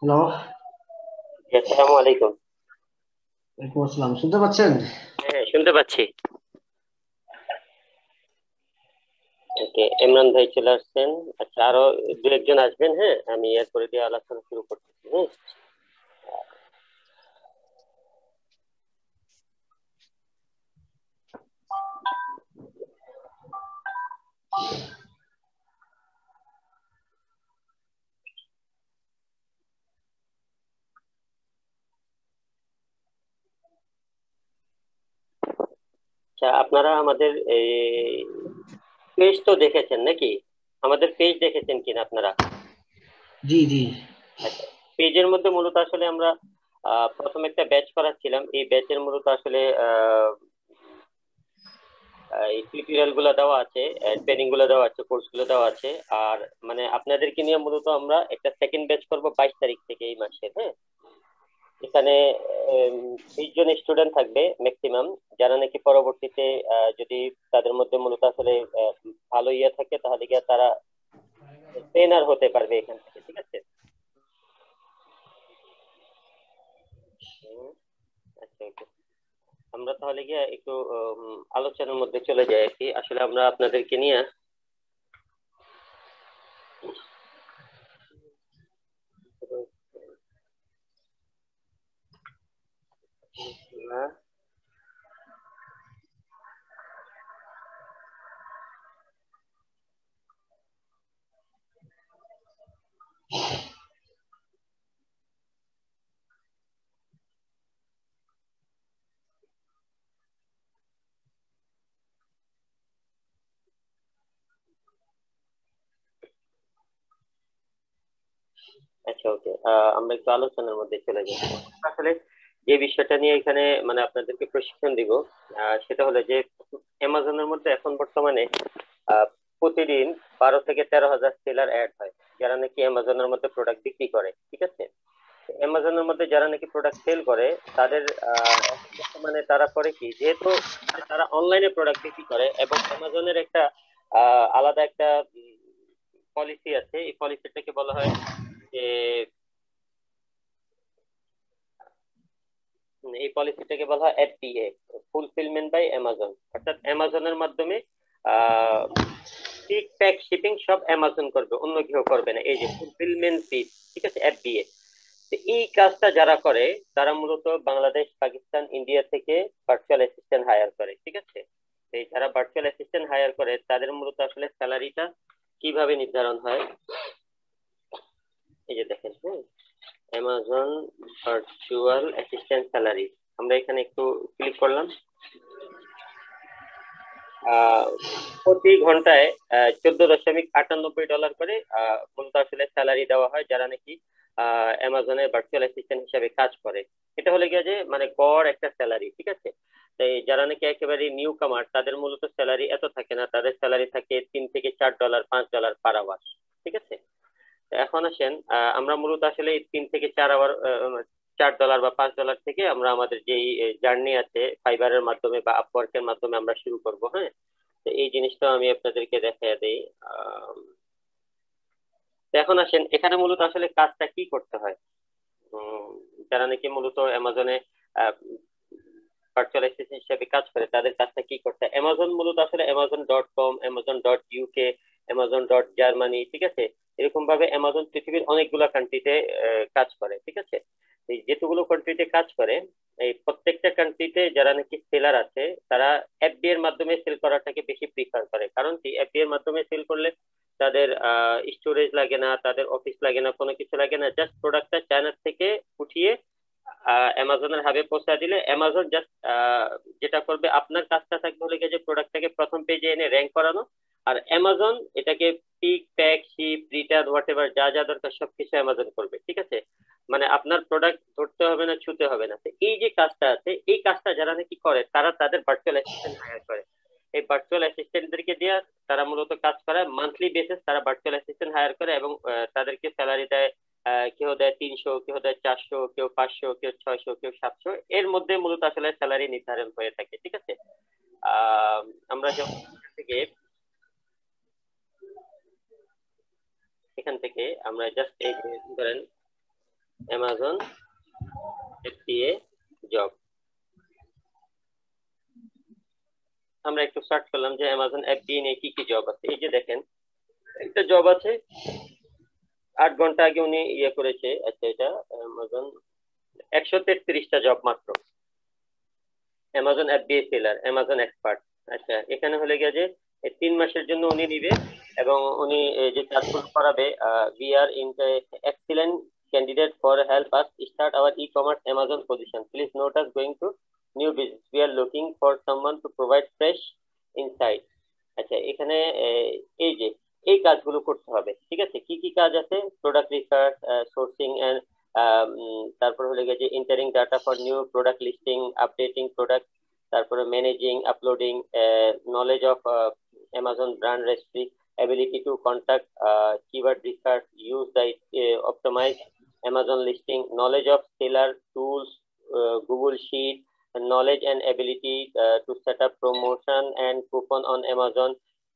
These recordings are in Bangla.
হ্যালো। আসসালামু আলাইকুম। ওয়ালাইকুম আসসালাম, শুনতে পাচ্ছেন? হ্যাঁ, শুনতে পাচ্ছি। ওকে, ইমরান ভাই চলে আসছেন। আচ্ছা, আরো দু একজন আসবেন। হ্যাঁ, আমি এরপরে দিয়ে আলোচনা শুরু করতেছি। হ্যাঁ। আচ্ছা, আপনারা আমাদের এই পেজ তো দেখেছেন নাকি? আমাদের পেজ দেখেছেন কিনা আপনারা? জি জি। আচ্ছা, পেজের মধ্যে মূলত আসলে আমরা প্রথম একটা ব্যাচ করাচ্ছিলাম। এই ব্যাচের মূলত আসলে এই টিউটোরিয়াল গুলো দেওয়া আছে, ট্রেনিং গুলো দেওয়া আছে, কোর্স গুলো দেওয়া আছে। আর মানে আপনাদেরকে নিয়ে মূলত আমরা একটা সেকেন্ড ব্যাচ করব 22 তারিখ থেকে এই মাসে। হ্যাঁ, এখানে 20 জন স্টুডেন্ট থাকবে ম্যাক্সিমাম, যারা নাকি পরবর্তীতে যদি তাদের মধ্যে মূলত আসলে ভালো ইয়ে থাকে তাহলে গিয়ে তারা ট্রেনার হতে পারবে এখান থেকে। ঠিক আছে? হুম, আচ্ছা, ওকে। আমরা তাহলে গিয়ে একটু আলোচনার মধ্যে চলে যাই আর কি। আসলে আমরা আপনাদেরকে নিয়ে আচ্ছা, ওকে। আমরা একটু আলোচনার মধ্যে চলে যাই। আসলে যে বিষয়টা নিয়ে এখানে মানে আপনাদেরকে প্রশিক্ষণ দিব, সেটা হলো যে অ্যামাজনের মধ্যে এখন বর্তমানে আহ, প্রতিদিন 12 থেকে 13 হাজার সেলার অ্যাড হয়, যারা নাকি অ্যামাজনের মধ্যে প্রোডাক্ট বিক্রি করে। ঠিক আছে? অ্যামাজনের মধ্যে যারা নাকি প্রোডাক্ট সেল করে, তাদের এখন বর্তমানে তারা করে কি, যেহেতু তারা অনলাইনে প্রোডাক্ট বিক্রি করে এবং অ্যামাজনের একটা আলাদা একটা পলিসি আছে। এই পলিসিটাকে বলা হয় যে এই পলিসিটাকে বলা হয় এফবিএ, ফুলফিলমেন্ট বাই অ্যামাজন। অর্থাৎ অ্যামাজনের মাধ্যমে আহ পিক প্যাক শিপিং সব অ্যামাজন করবে, অন্য কেউ করবে না। এই যে ফুলফিলমেন্ট পিস, ঠিক আছে, এফবিএ। তো এই কাজটা যারা করে তারা মূলত বাংলাদেশ, পাকিস্তান, ইন্ডিয়া থেকে ভার্চুয়াল অ্যাসিস্ট্যান্ট হায়ার করে। ঠিক আছে? এই যারা ভার্চুয়াল অ্যাসিস্ট্যান্ট হায়ার করে তাদের মূলত আসলে স্যালারিটা কিভাবে নির্ধারণ হয়, এই যে দেখেন। হ্যাঁ, অ্যামাজন ভার্চুয়াল অ্যাসিস্ট্যান্ট স্যালারি, আমরা এখানে একটু ক্লিক করলাম। আহ প্রতি ঘন্টায় 14.98 ডলার করে মূলত আসলে স্যালারি দেওয়া হয় যারা নাকি অ্যামাজনের ভার্চুয়াল অ্যাসিস্ট্যান্ট হিসেবে কাজ করে। এটা হলে গিয়ে যে মানে গড় একটা স্যালারি। ঠিক আছে? তাই যারা নাকি একেবারে নিউ কামার তাদের মূলত স্যালারি এত থাকে না, তাদের স্যালারি থাকে $3 থেকে $4, $5 পার আওয়ার। ঠিক আছে? তো এখন আসেন, আমরা মূলত আসলে এই 3 থেকে 4 আওয়ার, $4 বা $5 থেকে আমরা আমাদের যেই জার্নি আছে ফাইবারের মাধ্যমে বা আপওয়ার্কের মাধ্যমে আমরা শুরু করব। হ্যাঁ, তো এই জিনিসটা আমি আপনাদেরকে দেখাই দেই। তো এখন আসেন, এখানে মূলত আসলে কাজটা কি করতে হয়। উম, যারা নাকি মূলত অ্যামাজনে ভার্চুয়াল অ্যাসিস্ট্যান্ট হিসেবে কাজ করে তাদের কাজটা কি করতে হয়। অ্যামাজন মূলত আসলে Amazon.com, Amazon.UK, Amazon.Germany, ঠিক আছে, এরকম ভাবে অ্যামাজন পৃথিবীর অনেকগুলো কান্ট্রিতে কাজ করে। ঠিক আছে? এই যেতগুলো কান্ট্রিতে কাজ করে, এই প্রত্যেকটা কান্ট্রিতে যারা নাকি সেলার আছে তারা এফবি এর মাধ্যমে সেল করাটাকে বেশি প্রিফার করে। কারণ কি, এফবি এর মাধ্যমে সেল করলে তাদের স্টোরেজ লাগে না, তাদের অফিস লাগে না, কোনো কিছু লাগে না। জাস্ট প্রোডাক্টটা চায়না থেকে উঠিয়ে অ্যামাজনের হাবে পৌঁছে দিলে অ্যামাজন জাস্ট যেটা করবে, আপনার কাজটা থাকবে হলে গিয়ে যে প্রোডাক্টটাকে প্রথম পেজে এনে র্যাঙ্ক করানো। আর অ্যামাজন এটাকে pick pack ship return whatever যা যা দরকার সবকিছু অ্যামাজন করবে। ঠিক আছে? মানে আপনার প্রোডাক্ট ধরতে হবে না, ছুতে হবে না। তো এই যে কাজটা আছে, এই কাজটা যারা নাকি করে তারা তাদের ভার্চুয়াল অ্যাসিস্ট্যান্ট হায়ার করে। এই ভার্চুয়াল অ্যাসিস্ট্যান্টদেরকে দিয়ে তারা মূলত কাজ করায় মান্থলি বেসিস, তারা ভার্চুয়াল অ্যাসিস্ট্যান্ট হায়ার করে এবং তাদেরকে স্যালারি দেয়। কেউ দেয় 300, কেউ দেয় 400, কেউ 500, কেউ 600, কেউ 700, এর মধ্যে মূলত আসলে স্যালারি নির্ধারণ হয়ে থাকে। ঠিক আছে? আহ আমরা যখন এখান থেকে আমরা জাস্ট এই যে ধরেন অ্যামাজন এফবিএ জব। আমরা একটু সার্চ করলাম যে অ্যামাজন এফবিএ নিয়ে কি কি জব আছে। এই যে দেখেন একটা জব আছে 8 ঘন্টা আগে উনি ইয়ে করেছে। আচ্ছা, এটা অ্যামাজন 133টা জব মাত্র। Amazon FBA seller, Amazon expert. আচ্ছা, এখানে হলে গিয়ে যে 3 মাসের জন্য উনি নিবে এবং উনি যে কাজগুলো করাবে, we are in excellent candidate for help us start our e commerce Amazon position, please note us going to new business, we are looking for someone to provide fresh insight. আচ্ছা, এখানে এই যে এই কাজগুলো করতে হবে। ঠিক আছে, কি কি কাজ আছে? প্রোডাক্ট রিসার্চ, সোর্সিং এন্ড তারপর হলে গিয়ে যে entering data for new product listing, updating product, তারপরে managing uploading, knowledge of Amazon brand recipe, ability to contact keyword research, use the optimize Amazon listing, knowledge of seller tools, Google Sheet, knowledge and ability to set up promotion and coupon on Amazon।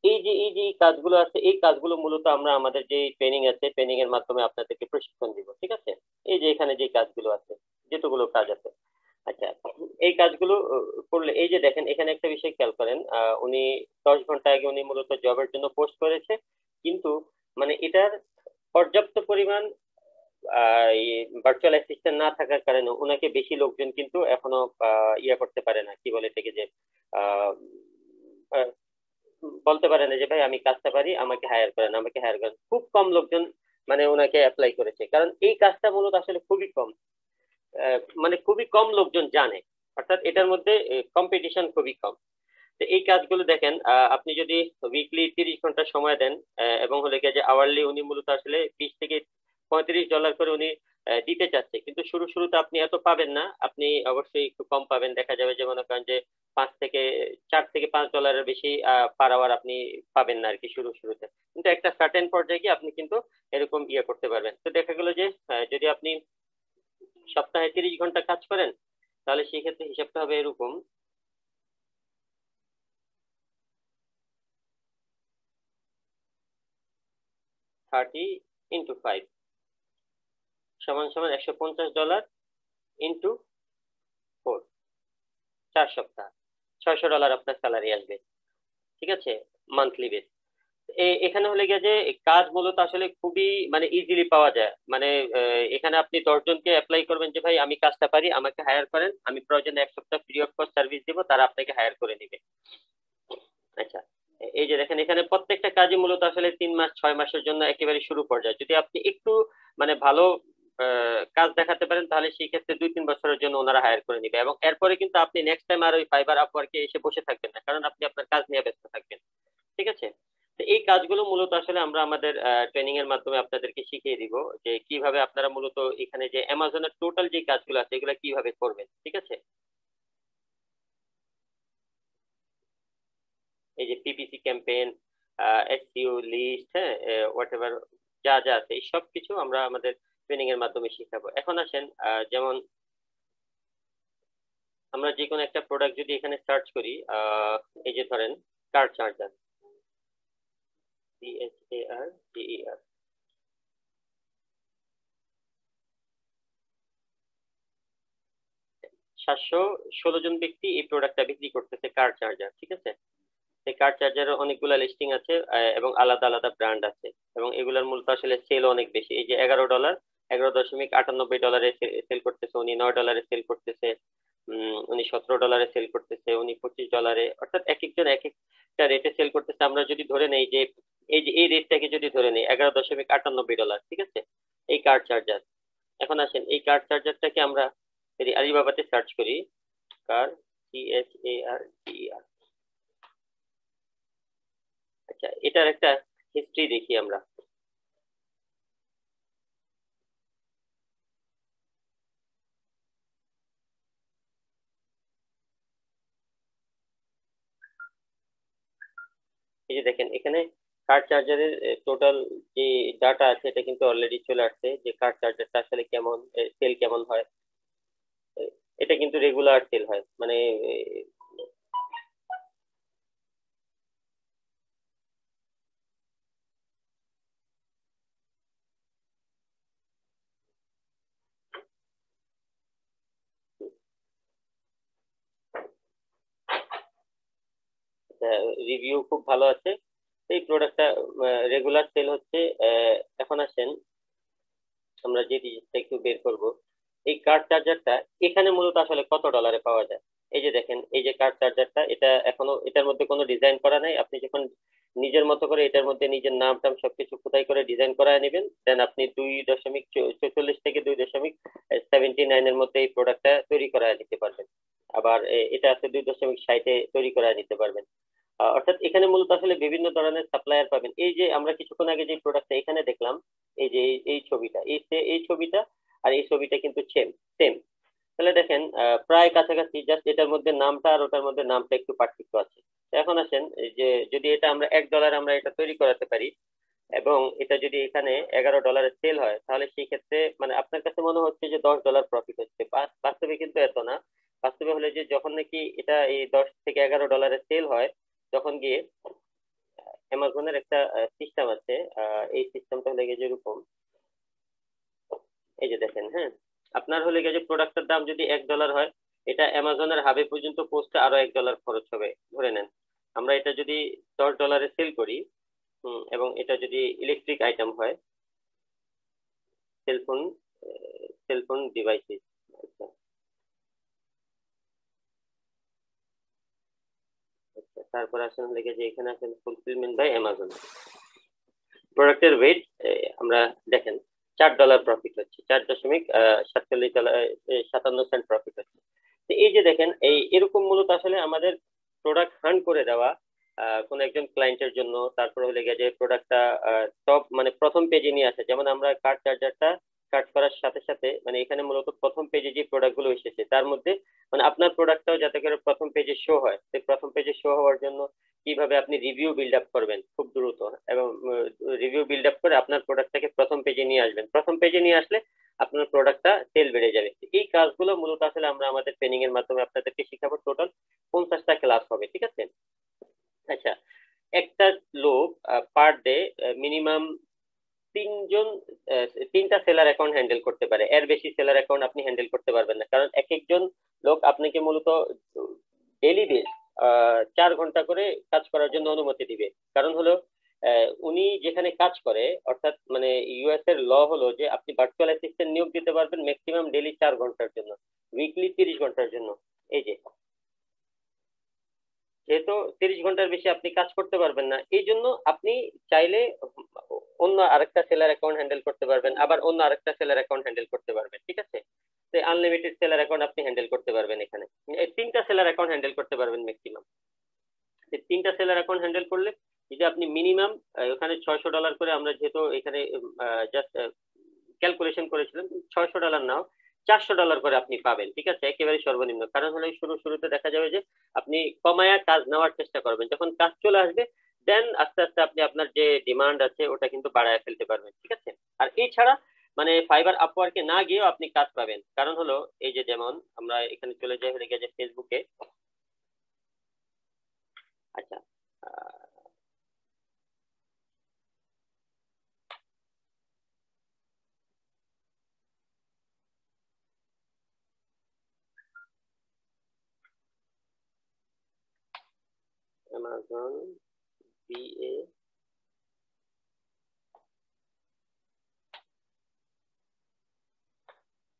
এই যে কাজগুলো আছে, এই কাজগুলো মূলত আমরা আমাদের যে ট্রেনিং আছে, ট্রেনিং এর মাধ্যমে আপনাদেরকে প্রশিক্ষণ দিব। ঠিক আছে, এই যে এখানে যে কাজগুলো আছে, যেতগুলো কাজ আছে। আচ্ছা, এই কাজগুলো করলে এই যে দেখেন এখানে একটা বিষয় খেয়াল করেন, উনি 10 ঘন্টা আগে উনি মূলত জবের জন্য পোস্ট করেছে, কিন্তু মানে এটার পর্যাপ্ত পরিমাণ ভার্চুয়াল অ্যাসিস্ট্যান্ট না থাকার কারণে ওনাকে বেশি লোকজন কিন্তু এখনো ইয়া করতে পারে না, কি বলে থেকে যে আহ, আহ, বলতে পারে না যে ভাই আমি কাজটা পারি, আমাকে হায়ার করেন, আমাকে হায়ার করেন। খুব কম লোকজন মানে ওনাকে অ্যাপ্লাই করেছে, কারণ এই কাজটা মূলত আসলে খুবই কম, মানে খুবই কম লোকজন জানে, অর্থাৎ এটার মধ্যে কম্পিটিশন খুবই কম। তো এই কাজগুলো দেখেন, আপনি যদি উইকলি 30 ঘন্টা সময় দেন, এবং হলে গিয়ে যে আওয়ারলি উনি মূলত আসলে 20 থেকে 35 ডলার করে উনি দিতে চাচ্ছে, কিন্তু শুরু শুরুতে আপনি এত পাবেন না, আপনি অবশ্যই একটু কম পাবেন। দেখা যাবে যে মনে করেন যে 4 থেকে 5 ডলারের বেশি পার আওয়ার আপনি পাবেন না আর কি শুরু শুরুতে, কিন্তু একটা সার্টেন পর্যায়ে গিয়ে আপনি কিন্তু এরকম ইয়ে করতে পারবেন। তো দেখা গেল যে যদি আপনি সপ্তাহে 30 ঘন্টা কাজ করেন, তাহলে সেই ক্ষেত্রে হিসাবটা হবে এরকম, 30 × 5 সমান সমান $150 ইন্টু 4, 4 সপ্তাহ, $600 আপনার স্যালারি আসবে। ঠিক আছে, মান্থলি বেস। এখানে হলে গিয়ে যে কাজ মূলত আসলে খুবই মানে ইজিলি পাওয়া যায়। মানে এখানে আপনি 10 জনকে অ্যাপ্লাই করবেন যে ভাই আমি কাজটা পারি, আমাকে হায়ার করেন, আমি প্রয়োজনে 1 সপ্তাহ ফ্রি অফ কস্ট সার্ভিস দিব, তারা আপনাকে হায়ার করে নিবে। আচ্ছা, এই যে দেখেন এখানে প্রত্যেকটা কাজই মূলত আসলে 3 মাস 6 মাসের জন্য একেবারে শুরু পর্যায়ে। যদি আপনি একটু মানে ভালো কাজ দেখাতে পারেন, তাহলে সেই ক্ষেত্রে 2-3 বছরের জন্য ওনারা হায়ার করে নিবে, এবং এরপরে কিন্তু আপনি নেক্সট টাইম আর ওই ফাইবার আপওয়ার্কে এসে বসে থাকবেন না, কারণ আপনি আপনার কাজ নিয়ে ব্যস্ত থাকবেন। ঠিক আছে, তো এই কাজগুলো মূলত আসলে আমরা আমাদের ট্রেনিং এর মাধ্যমে আপনাদেরকে শিখিয়ে দিব যে কিভাবে আপনারা মূলত এখানে যে অ্যামাজনের টোটাল যে কাজগুলো আছে এগুলো কিভাবে করবেন। ঠিক আছে, এই যে পিপিসি ক্যাম্পেইন, এসইও লিস্ট, হ্যাঁ, হোয়াট এভার যা যা আছে এই সব কিছু আমরা আমাদের ট্রেনিং এর মাধ্যমে শিখাবো। এখন আসেন, যেমন আমরা যে কোনো একটা প্রোডাক্ট যদি এখানে সার্চ করি, এই যে ধরেন কার চার্জার, CHARGER, 716 জন ব্যক্তি এই প্রোডাক্টটা বিক্রি করতেছে, কার চার্জার। ঠিক আছে, এই কার চার্জারের অনেকগুলা লিস্টিং আছে, এবং আলাদা আলাদা ব্র্যান্ড আছে, এবং এগুলোর মূলত আসলে সেল অনেক বেশি। এই যে $11, 11.98 ডলারে সেল করতেছে, উনি $9 সেল করতেছে, উনি $17 সেল করতেছে, উনি $25, অর্থাৎ এক একজন এক একটা রেটে সেল করতেছে। আমরা যদি ধরে নেই যে এই রেটটাকে যদি ধরে নেই $11.98, ঠিক আছে, এই কার চার্জার। এখন আসেন এই কার চার্জারটাকে আমরা যদি আলিবাবাতে সার্চ করি, কার, CHARGER। আচ্ছা, এটার একটা হিস্ট্রি দেখি আমরা। এই যে দেখেন এখানে কার চার্জারের টোটাল যে ডাটা আছে এটা কিন্তু অলরেডি চলে আসছে, যে কার চার্জারটা আসলে কেমন সেল কেমন হয়। এটা কিন্তু রেগুলার সেল হয়, মানে আচ্ছা, রিভিউ খুব ভালো আছে, এই প্রোডাক্টটা রেগুলার সেল হচ্ছে। এখন আসেন আমরা যে ডিজিটটা একটু বের করব। এই কার্ড চার্জারটা এখানে মূলত আসলে কত ডলারে পাওয়া যায়? এই যে দেখেন, এই যে কার্ড চার্জারটা, এটা এখনো এটার মধ্যে কোনো ডিজাইন করা নাই। আপনি যখন নিজের মতো করে এটার মধ্যে নিজের নাম টাম সবকিছু খোদাই করে ডিজাইন করায় নেবেন, দেন আপনি 2.44 থেকে 2.79 এর মধ্যে এই প্রোডাক্টটা তৈরি করায় নিতে পারবেন। আবার এটা আছে 2.60-এ তৈরি করায় নিতে পারবেন। অর্থাৎ এখানে মূলত আসলে বিভিন্ন ধরনের সাপ্লায়ার পাবেন। এই যে আমরা কিছুক্ষণ আগে যে প্রোডাক্টটা এখানে দেখলাম, এই যে এই ছবিটা, এই ছবিটা আর এই ছবিটা কিন্তু সেম সেম। তাহলে দেখেন প্রায় কাছাকাছি, জাস্ট এটার মধ্যে নামটা আর ওটার মধ্যে নামটা একটু পার্থক্য আছে। তো এখন আসেন, এই যে যদি এটা আমরা $1 আমরা এটা তৈরি করাতে পারি, এবং এটা যদি এখানে $11 সেল হয়, তাহলে সেই ক্ষেত্রে মানে আপনার কাছে মনে হচ্ছে যে $10 প্রফিট হচ্ছে, বাস্তবে কিন্তু এত না। বাস্তবে হলে যে যখন নাকি এটা এই 10 থেকে $11 সেল হয়, তখন গিয়ে অ্যামাজনের একটা সিস্টেম আছে। এই সিস্টেমটা হলে গিয়ে যেরকম, এই যে দেখেন, হ্যাঁ, আপনার হলে গিয়ে যে প্রোডাক্টের দাম যদি $1 হয়, এটা অ্যামাজনের হাবে পর্যন্ত পৌঁছতে আরো $1 খরচ হবে ধরে নেন। আমরা এটা যদি $10 সেল করি, এবং এটা যদি ইলেকট্রিক আইটেম হয়, সেলফোন সেলফোন ডিভাইসেস, আচ্ছা আচ্ছা, তারপর আসেন লেগে যে এখানে আছেন ফুলফিলমেন্ট বাই অ্যামাজন। প্রোডাক্টের ওয়েট আমরা দেখেন $4 প্রফিট হচ্ছে, 4.47 প্রফিট হচ্ছে। তো এই যে দেখেন, এরকম মূলত আসলে আমাদের প্রোডাক্ট হান্ট করে দেওয়া কোন একজন ক্লায়েন্টের জন্য, তারপর হলে গিয়ে যে প্রোডাক্টটা টপ মানে প্রথম পেজে নিয়ে আসে। যেমন আমরা কার্ড চার্জারটা কাট করার সাথে সাথে মানে এখানে মূলত প্রথম পেজে যে প্রোডাক্ট গুলো এসেছে তার মধ্যে মানে আপনার প্রোডাক্টটাও যাতে করে প্রথম পেজে শো হয়, সেই প্রথম পেজে শো হওয়ার জন্য কিভাবে আপনি রিভিউ বিল্ড আপ করবেন খুব দ্রুত, এবং রিভিউ বিল্ড আপ করে আপনার প্রোডাক্টটাকে প্রথম পেজে নিয়ে আসবেন। প্রথম পেজে নিয়ে আসলে আপনার প্রোডাক্টটা সেল বেড়ে যাবে। এই কাজগুলো মূলত আসলে আমরা আমাদের ট্রেনিং এর মাধ্যমে আপনাদেরকে শিখাবো। টোটাল 50টা ক্লাস হবে, ঠিক আছে? আচ্ছা, একটা লোক পার ডে মিনিমাম তিনজন তিনটা সেলার অ্যাকাউন্ট হ্যান্ডেল করতে পারে। এর বেশি সেলার অ্যাকাউন্ট আপনি হ্যান্ডেল করতে পারবেন না, কারণ এক একজন লোক আপনাকে মূলত ডেলি বেস 4 ঘন্টা করে কাজ করার জন্য অনুমতি দিবে। কারণ হলো উনি যেখানে কাজ করে, অর্থাৎ মানে ইউএস এর ল হলো যে আপনি ভার্চুয়াল অ্যাসিস্ট্যান্ট নিয়োগ দিতে পারবেন ম্যাক্সিমাম ডেলি 4 ঘন্টার জন্য, উইকলি 30 ঘন্টার জন্য। এই যে যেহেতু 30 ঘন্টার বেশি আপনি কাজ করতে পারবেন না, এই জন্য আপনি চাইলে অন্য আরেকটা সেলার অ্যাকাউন্ট হ্যান্ডেল করতে পারবেন, আবার অন্য আরেকটা সেলার অ্যাকাউন্ট হ্যান্ডেল করতে পারবেন, ঠিক আছে? তো আনলিমিটেড সেলার অ্যাকাউন্ট আপনি হ্যান্ডেল করতে পারবেন। এখানে এই তিনটা সেলার অ্যাকাউন্ট হ্যান্ডেল করতে পারবেন ম্যাক্সিমাম। এই তিনটা সেলার অ্যাকাউন্ট হ্যান্ডেল করলে যদি আপনি মিনিমাম ওখানে $600 করে, আমরা যেহেতু এখানে জাস্ট ক্যালকুলেশন করেছিলাম, $600 নাও, $400 করে আপনি পাবেন, ঠিক আছে? একেবারে সর্বনিম্ন। কারণ হলো শুরুতে দেখা যাবে যে আপনি কমায়া কাজ নেওয়ার চেষ্টা করবেন, যখন কাজ চলে আসবে দেন আস্তে আস্তে আপনি আপনার যে ডিমান্ড আছে ওটা কিন্তু বাড়ায় ফেলতে পারবেন, ঠিক আছে? আর এছাড়া মানে ফাইবার আপওয়ার্কে না গিয়েও আপনি কাজ পাবেন। কারণ হলো এই যে যেমন আমরা এখানে চলে যাই হয়ে গেছে ফেসবুকে। আচ্ছা, অ্যামাজন বিএ,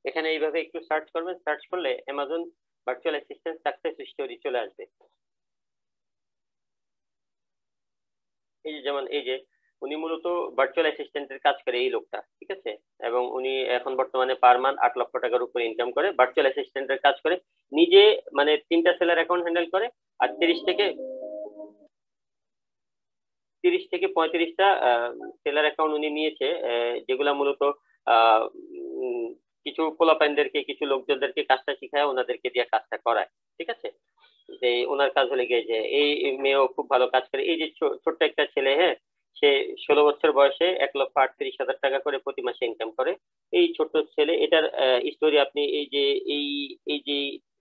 এখানে এইভাবে একটু সার্চ করবেন, সার্চ করলে Amazon virtual assistant success story চলে আসবে। এই যে যেমন এই যে উনি মূলত ভার্চুয়াল অ্যাসিস্ট্যান্টের কাজ করে এই লোকটা, ঠিক আছে? এবং উনি এখন বর্তমানে পার মান্থ $8 লক্ষ উপরে ইনকাম করে, ভার্চুয়াল অ্যাসিস্ট্যান্টের কাজ করে নিজে, মানে তিনটা সেলার অ্যাকাউন্ট হ্যান্ডেল করে। আর 30 থেকে 35টা সেলার অ্যাকাউন্ট উনি নিয়েছে, যেগুলা মূলত আহ, উম, কিছু পোলাপাইনদেরকে, কিছু লোকজনদেরকে কাজটা শিখায়, ওনাদেরকে দিয়ে কাজটা করায়, ঠিক আছে? যে ওনার কাজ হলে গিয়ে যে এই মেয়েও খুব ভালো কাজ করে। এই যে ছোট্ট একটা ছেলে, হ্যাঁ, সে 16 বছর বয়সে $1,38,000 করে প্রতি মাসে ইনকাম করে। এই ছোট্ট ছেলে, এটার স্টোরি আপনি এই এই যে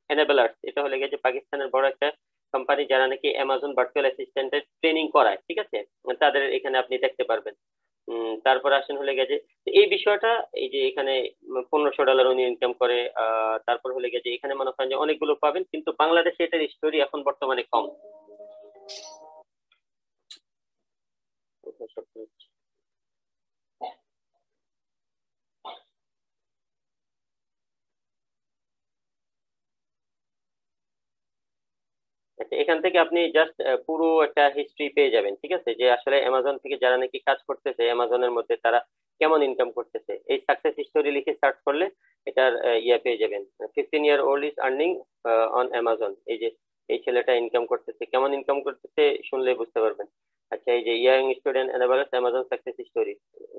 এনাবেলার্স, এটা হলে গিয়ে যে পাকিস্তানের বড় একটা কোম্পানি, যারা নাকি অ্যামাজন ভার্চুয়াল অ্যাসিস্ট্যান্টের ট্রেনিং করায়, ঠিক আছে? তাদের এখানে আপনি দেখতে পারবেন। তারপর আসেন হলে গেছে এই বিষয়টা, এই যে এখানে $1,500 উনি ইনকাম করে। তারপর হলে গেছে এখানে মনে করেন যে অনেকগুলো পাবেন, কিন্তু বাংলাদেশে এটার স্টোরি এখন বর্তমানে কম। কোথায় শব্দ হচ্ছে? আচ্ছা, এখান থেকে আপনি জাস্ট পুরো একটা হিস্ট্রি পেয়ে যাবেন, ঠিক আছে, যে আসলে অ্যামাজন থেকে যারা নাকি কাজ করতেছে অ্যামাজনের মধ্যে তারা কেমন ইনকাম করতেছে। এই সাকসেস স্টোরি লিখে সার্চ করলে এটার ইয়ে পেয়ে যাবেন। 15 year old is earning on Amazon. এই যে এই ছেলেটা ইনকাম করতেছে, কেমন ইনকাম করতেছে শুনলে বুঝতে পারবেন। আচ্ছা, এই যে young student enables Amazon success story,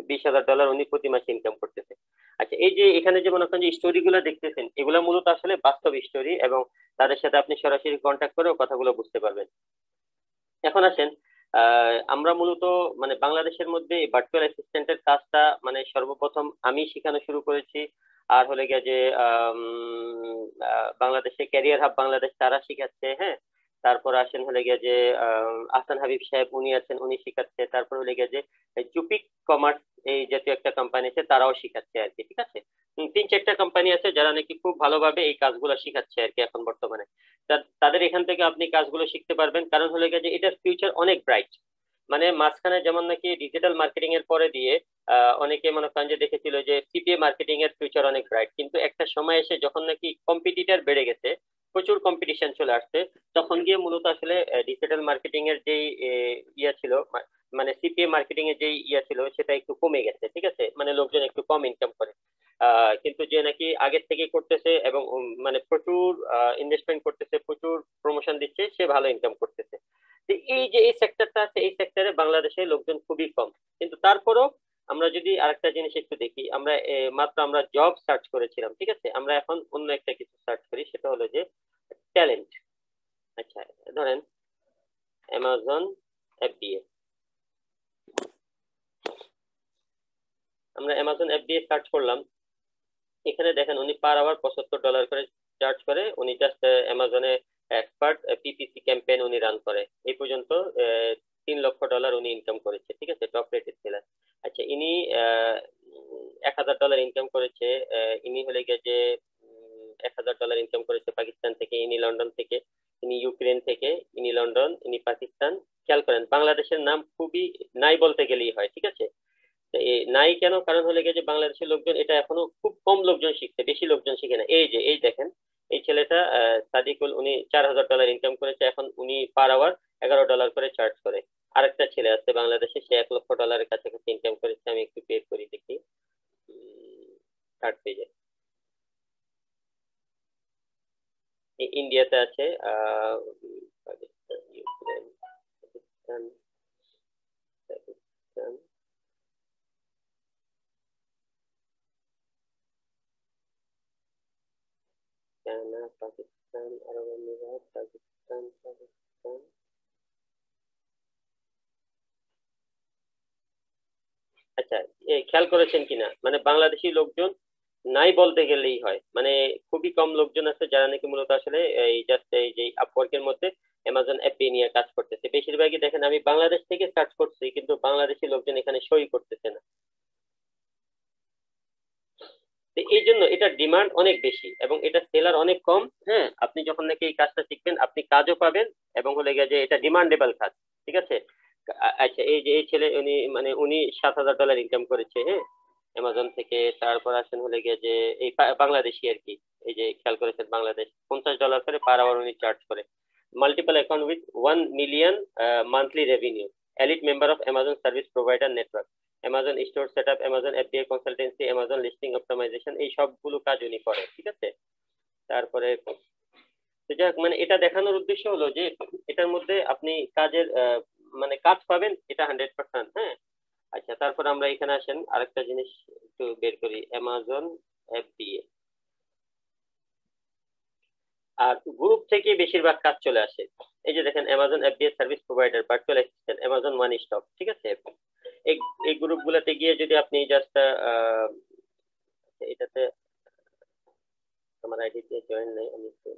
$20,000 উনি প্রতি মাসে ইনকাম করতেছে। আচ্ছা, এই যে এখানে যে মনে করেন যে স্টোরি গুলো দেখতেছেন এগুলো মূলত আসলে বাস্তব স্টোরি, এবং তাদের সাথে আপনি সরাসরি কন্ট্যাক্ট করেও কথাগুলো বুঝতে পারবেন। এখন আসেন, আমরা মূলত মানে বাংলাদেশের মধ্যে ভার্চুয়াল অ্যাসিস্ট্যান্টের কাজটা মানে সর্বপ্রথম আমি শেখানো শুরু করেছি। আর হলে গিয়ে যে বাংলাদেশে ক্যারিয়ার হাব বাংলাদেশ তারা শিখাচ্ছে, হ্যাঁ। তারপর আসেন হলে গিয়ে যে আহসান হাবিব সাহেব উনি আছেন, উনি শিখাচ্ছে। তারপর হলে গিয়ে যে জুপিক কমার্স এই জাতীয় একটা কোম্পানি আছে, তারাও শিখাচ্ছে আর কি, ঠিক আছে। 3-4টা কোম্পানি আছে যারা নাকি খুব ভালোভাবে এই কাজগুলো শিখাচ্ছে আর কি এখন বর্তমানে। তাদের এখান থেকে আপনি কাজগুলো শিখতে পারবেন, কারণ হলে গিয়ে যে এটার ফিউচার অনেক ব্রাইট। মানে মাঝখানে যেমন নাকি ডিজিটাল মার্কেটিং এর পরে দিয়ে অনেকে মনে করেন যে দেখেছিল যে সিপিএ মার্কেটিং এর ফিউচার অনেক ব্রাইট, কিন্তু একটা সময় এসে যখন নাকি কম্পিটিটর বেড়ে গেছে, প্রচুর কম্পিটিশন চলে আসছে, তখন গিয়ে মূলত আসলে ডিজিটাল মার্কেটিং এর যেই ইয়া ছিল, মানে সিপিএ মার্কেটিং এর যেই ইয়া ছিল সেটা একটু কমে গেছে, ঠিক আছে, মানে লোকজন একটু কম ইনকাম করে। কিন্তু যে নাকি আগের থেকে করতেছে এবং মানে প্রচুর ইনভেস্টমেন্ট করতেছে, প্রচুর প্রমোশন দিচ্ছে, সে ভালো ইনকাম করতেছে। তো এই যে এই সেক্টরটা আছে, এই সেক্টরে বাংলাদেশে লোকজন খুবই কম। কিন্তু তারপরও আমরা যদি আরেকটা জিনিস একটু দেখি, আমরা মাত্র আমরা জব সার্চ করেছিলাম, ঠিক আছে, আমরা এখন অন্য একটা কিছু সার্চ করি, সেটা হলো যে ট্যালেন্ট। আচ্ছা, ধরেন অ্যামাজন এফবিএ, আমরা অ্যামাজন এফবিএ সার্চ করলাম। এখানে দেখেন উনি পার আওয়ার $75 করে চার্জ করে। উনি জাস্ট অ্যামাজনে এক্সপার্ট পিপিসি ক্যাম্পেইন উনি রান করে। এই পর্যন্ত $3 লক্ষ উনি ইনকাম করেছে, ঠিক আছে, টপ রেটেড সেলার। আচ্ছা, ইনি $1,000 ইনকাম করেছে। ইনি হলে গিয়ে যে $1,000 ইনকাম করেছে পাকিস্তান থেকে, ইনি লন্ডন থেকে, ইনি ইউক্রেন থেকে, ইনি লন্ডন, ইনি পাকিস্তান। খেয়াল করেন বাংলাদেশের নাম খুবই নাই বলতে গেলেই হয়, ঠিক আছে। তো নাই কেন, কারণ হলে গিয়ে যে বাংলাদেশের লোকজন এটা এখনো খুব কম লোকজন শিখছে, বেশি লোকজন শিখে না। এই যে এই দেখেন এই ছেলেটা সাদিকুল, উনি $4,000 ইনকাম করেছে, এখন উনি পার আওয়ার $11 করে চার্জ করে। আরেকটা ছেলে আছে বাংলাদেশে, সে $1 লক্ষ কাছাকাছি ইনকাম করেছে। আমি একটু পে করি দেখি, থার্ড পেজে ইন্ডিয়াতে আছে, পাকিস্তান, ইউক্রেন, পাকিস্তান, পাকিস্তান, চায়না, পাকিস্তান, আরব আমিরাত, পাকিস্তান, পাকিস্তান। আচ্ছা, খেয়াল করেছেন কিনা, মানে বাংলাদেশি লোকজন নাই বলতে গেলেই হয়, মানে খুবই কম লোকজন আছে যারা নাকি মূলত আসলে এই জাস্ট এই যে আপওয়ার্কের মধ্যে অ্যামাজন অ্যাপ নিয়ে কাজ করতেছে। বেশিরভাগই দেখেন আমি বাংলাদেশ থেকে সার্চ করছি, কিন্তু বাংলাদেশি লোকজন এখানে সই করতেছে না। তো এই জন্য এটার ডিমান্ড অনেক বেশি এবং এটা সেলার অনেক কম। হ্যাঁ, আপনি যখন নাকি এই কাজটা শিখবেন আপনি কাজও পাবেন, এবং হলে গিয়ে যে এটা ডিমান্ডেবল কাজ, ঠিক আছে। আচ্ছা, এই যে এই ছেলে উনি মানে উনি $7,000 ইনকাম করেছে, হ্যাঁ, অ্যামাজন থেকে। তারপর আসেন হলে গিয়ে যে এই বাংলাদেশি আর কি, এই যে খেয়াল করেছেন বাংলাদেশ $50 করে পার আওয়ার উনি চার্জ করে। Multiple account with 1 million monthly revenue, elite member of Amazon service provider network, Amazon store set up, Amazon FBI consultancy, Amazon listing optimisation, এই সবগুলো কাজ উনি করে, ঠিক আছে। তারপরে তো যাক, মানে এটা দেখানোর উদ্দেশ্য হলো যে এটার মধ্যে আপনি কাজের মানে কাজ পাবেন, এটা 100%। হ্যাঁ। আচ্ছা, তারপর আমরা এখানে আসেন আরেকটা জিনিস একটু বের করি, অ্যামাজন এফবিএ। আর গ্রুপ থেকে বেশিরভাগ কাজ চলে আসে। এই যে দেখেন Amazon FBA service provider, virtual assistant, Amazon one stop, ঠিক আছে। এই এই গ্রুপ গুলাতে গিয়ে যদি আপনি জাস্ট এটাতে আমার আইডিতে জয়েন নেই, আমি একটু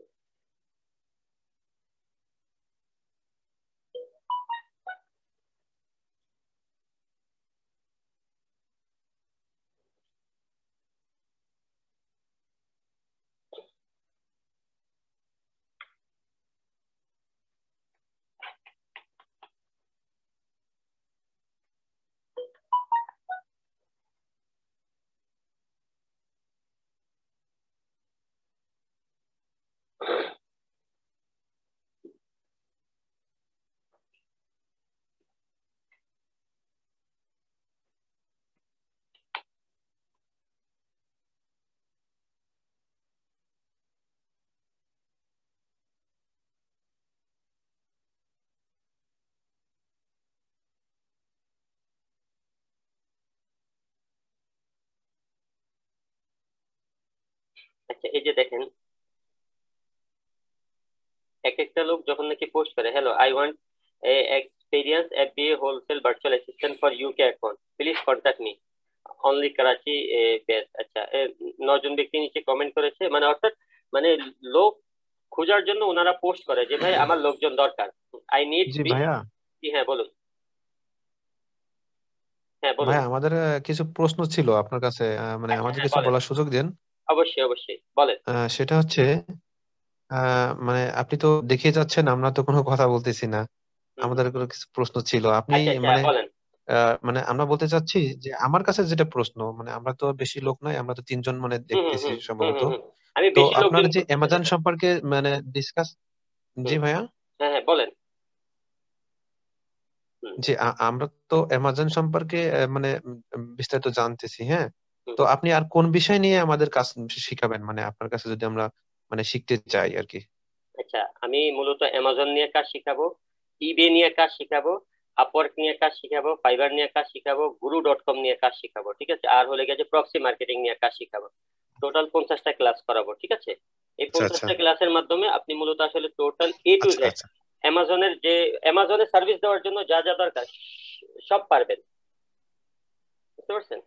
আচ্ছা এই যে দেখেন, এক একটা লোক যখন নাকি পোস্ট করে, hello I want a experience FBA wholesale virtual assistant for UK account, please contact me only Karachi base. আচ্ছা 9 জন ব্যক্তি নিচে কমেন্ট করেছে, মানে অর্থাৎ মানে লোক খোঁজার জন্য ওনারা পোস্ট করে যে ভাই আমার লোকজন দরকার, আই নিড জি বি। ভাইয়া। হ্যাঁ বলুন। হ্যাঁ বলুন। ভাইয়া আমাদের কিছু প্রশ্ন ছিল আপনার কাছে, মানে আচ্ছা আমাদের হ্যাঁ কিছু বলেন। বলার সুযোগ দেন। অবশ্যই অবশ্যই বলেন। সেটা হচ্ছে মানে আপনি তো দেখিয়ে যাচ্ছেন, আমরা তো কোনো কথা বলতেছি না। হুম হুম। আমাদের কিছু প্রশ্ন ছিল, আপনি আচ্ছা আচ্ছা মানে বলেন। মানে আমরা বলতে চাচ্ছি যে আমার কাছে যেটা প্রশ্ন, মানে আমরা তো বেশি লোক নাই, আমরা তো 3 জন মানে হুম হুম দেখতেছি হুম হুম সম্ভবত। হুম হুম। আমি তো বেশি আপনারা লোকজন যে খুঁজতে পারি অ্যামাজন না। সম্পর্কে মানে ডিসকাস। জি হুম। ভাইয়া। হ্যাঁ হ্যাঁ বলেন। হুম জি আমরা তো অ্যামাজন সম্পর্কে মানে বিস্তারিত জানতেছি, হ্যাঁ। হুম তো হুম। আপনি আর কোন বিষয় নিয়ে আমাদের কাজ শিখাবেন, মানে আপনার কাছে যদি আমরা মানে শিখতে চাই আর কি। আচ্ছা আমি মূলত অ্যামাজন নিয়ে কাজ শিখাবো, ইবে নিয়ে কাজ শিখাবো, আপওয়ার্ক নিয়ে কাজ শিখাবো, ফাইবার নিয়ে কাজ শিখাবো, গুরু.কম নিয়ে কাজ শিখাবো, ঠিক আছে, আর হলে গেছে প্রক্সি মার্কেটিং নিয়ে কাজ শিখাবো। টোটাল 50টা ক্লাস করাবো, ঠিক আছে। এই আচ্ছা আচ্ছা 50টা ক্লাসের মাধ্যমে আপনি মূলত আসলে টোটাল এ টু আচ্ছা জেড আচ্ছা। অ্যামাজনের যে অ্যামাজনের সার্ভিস দেওয়ার জন্য যা যা দরকার সব পারবেন, বুঝতে পারছেন।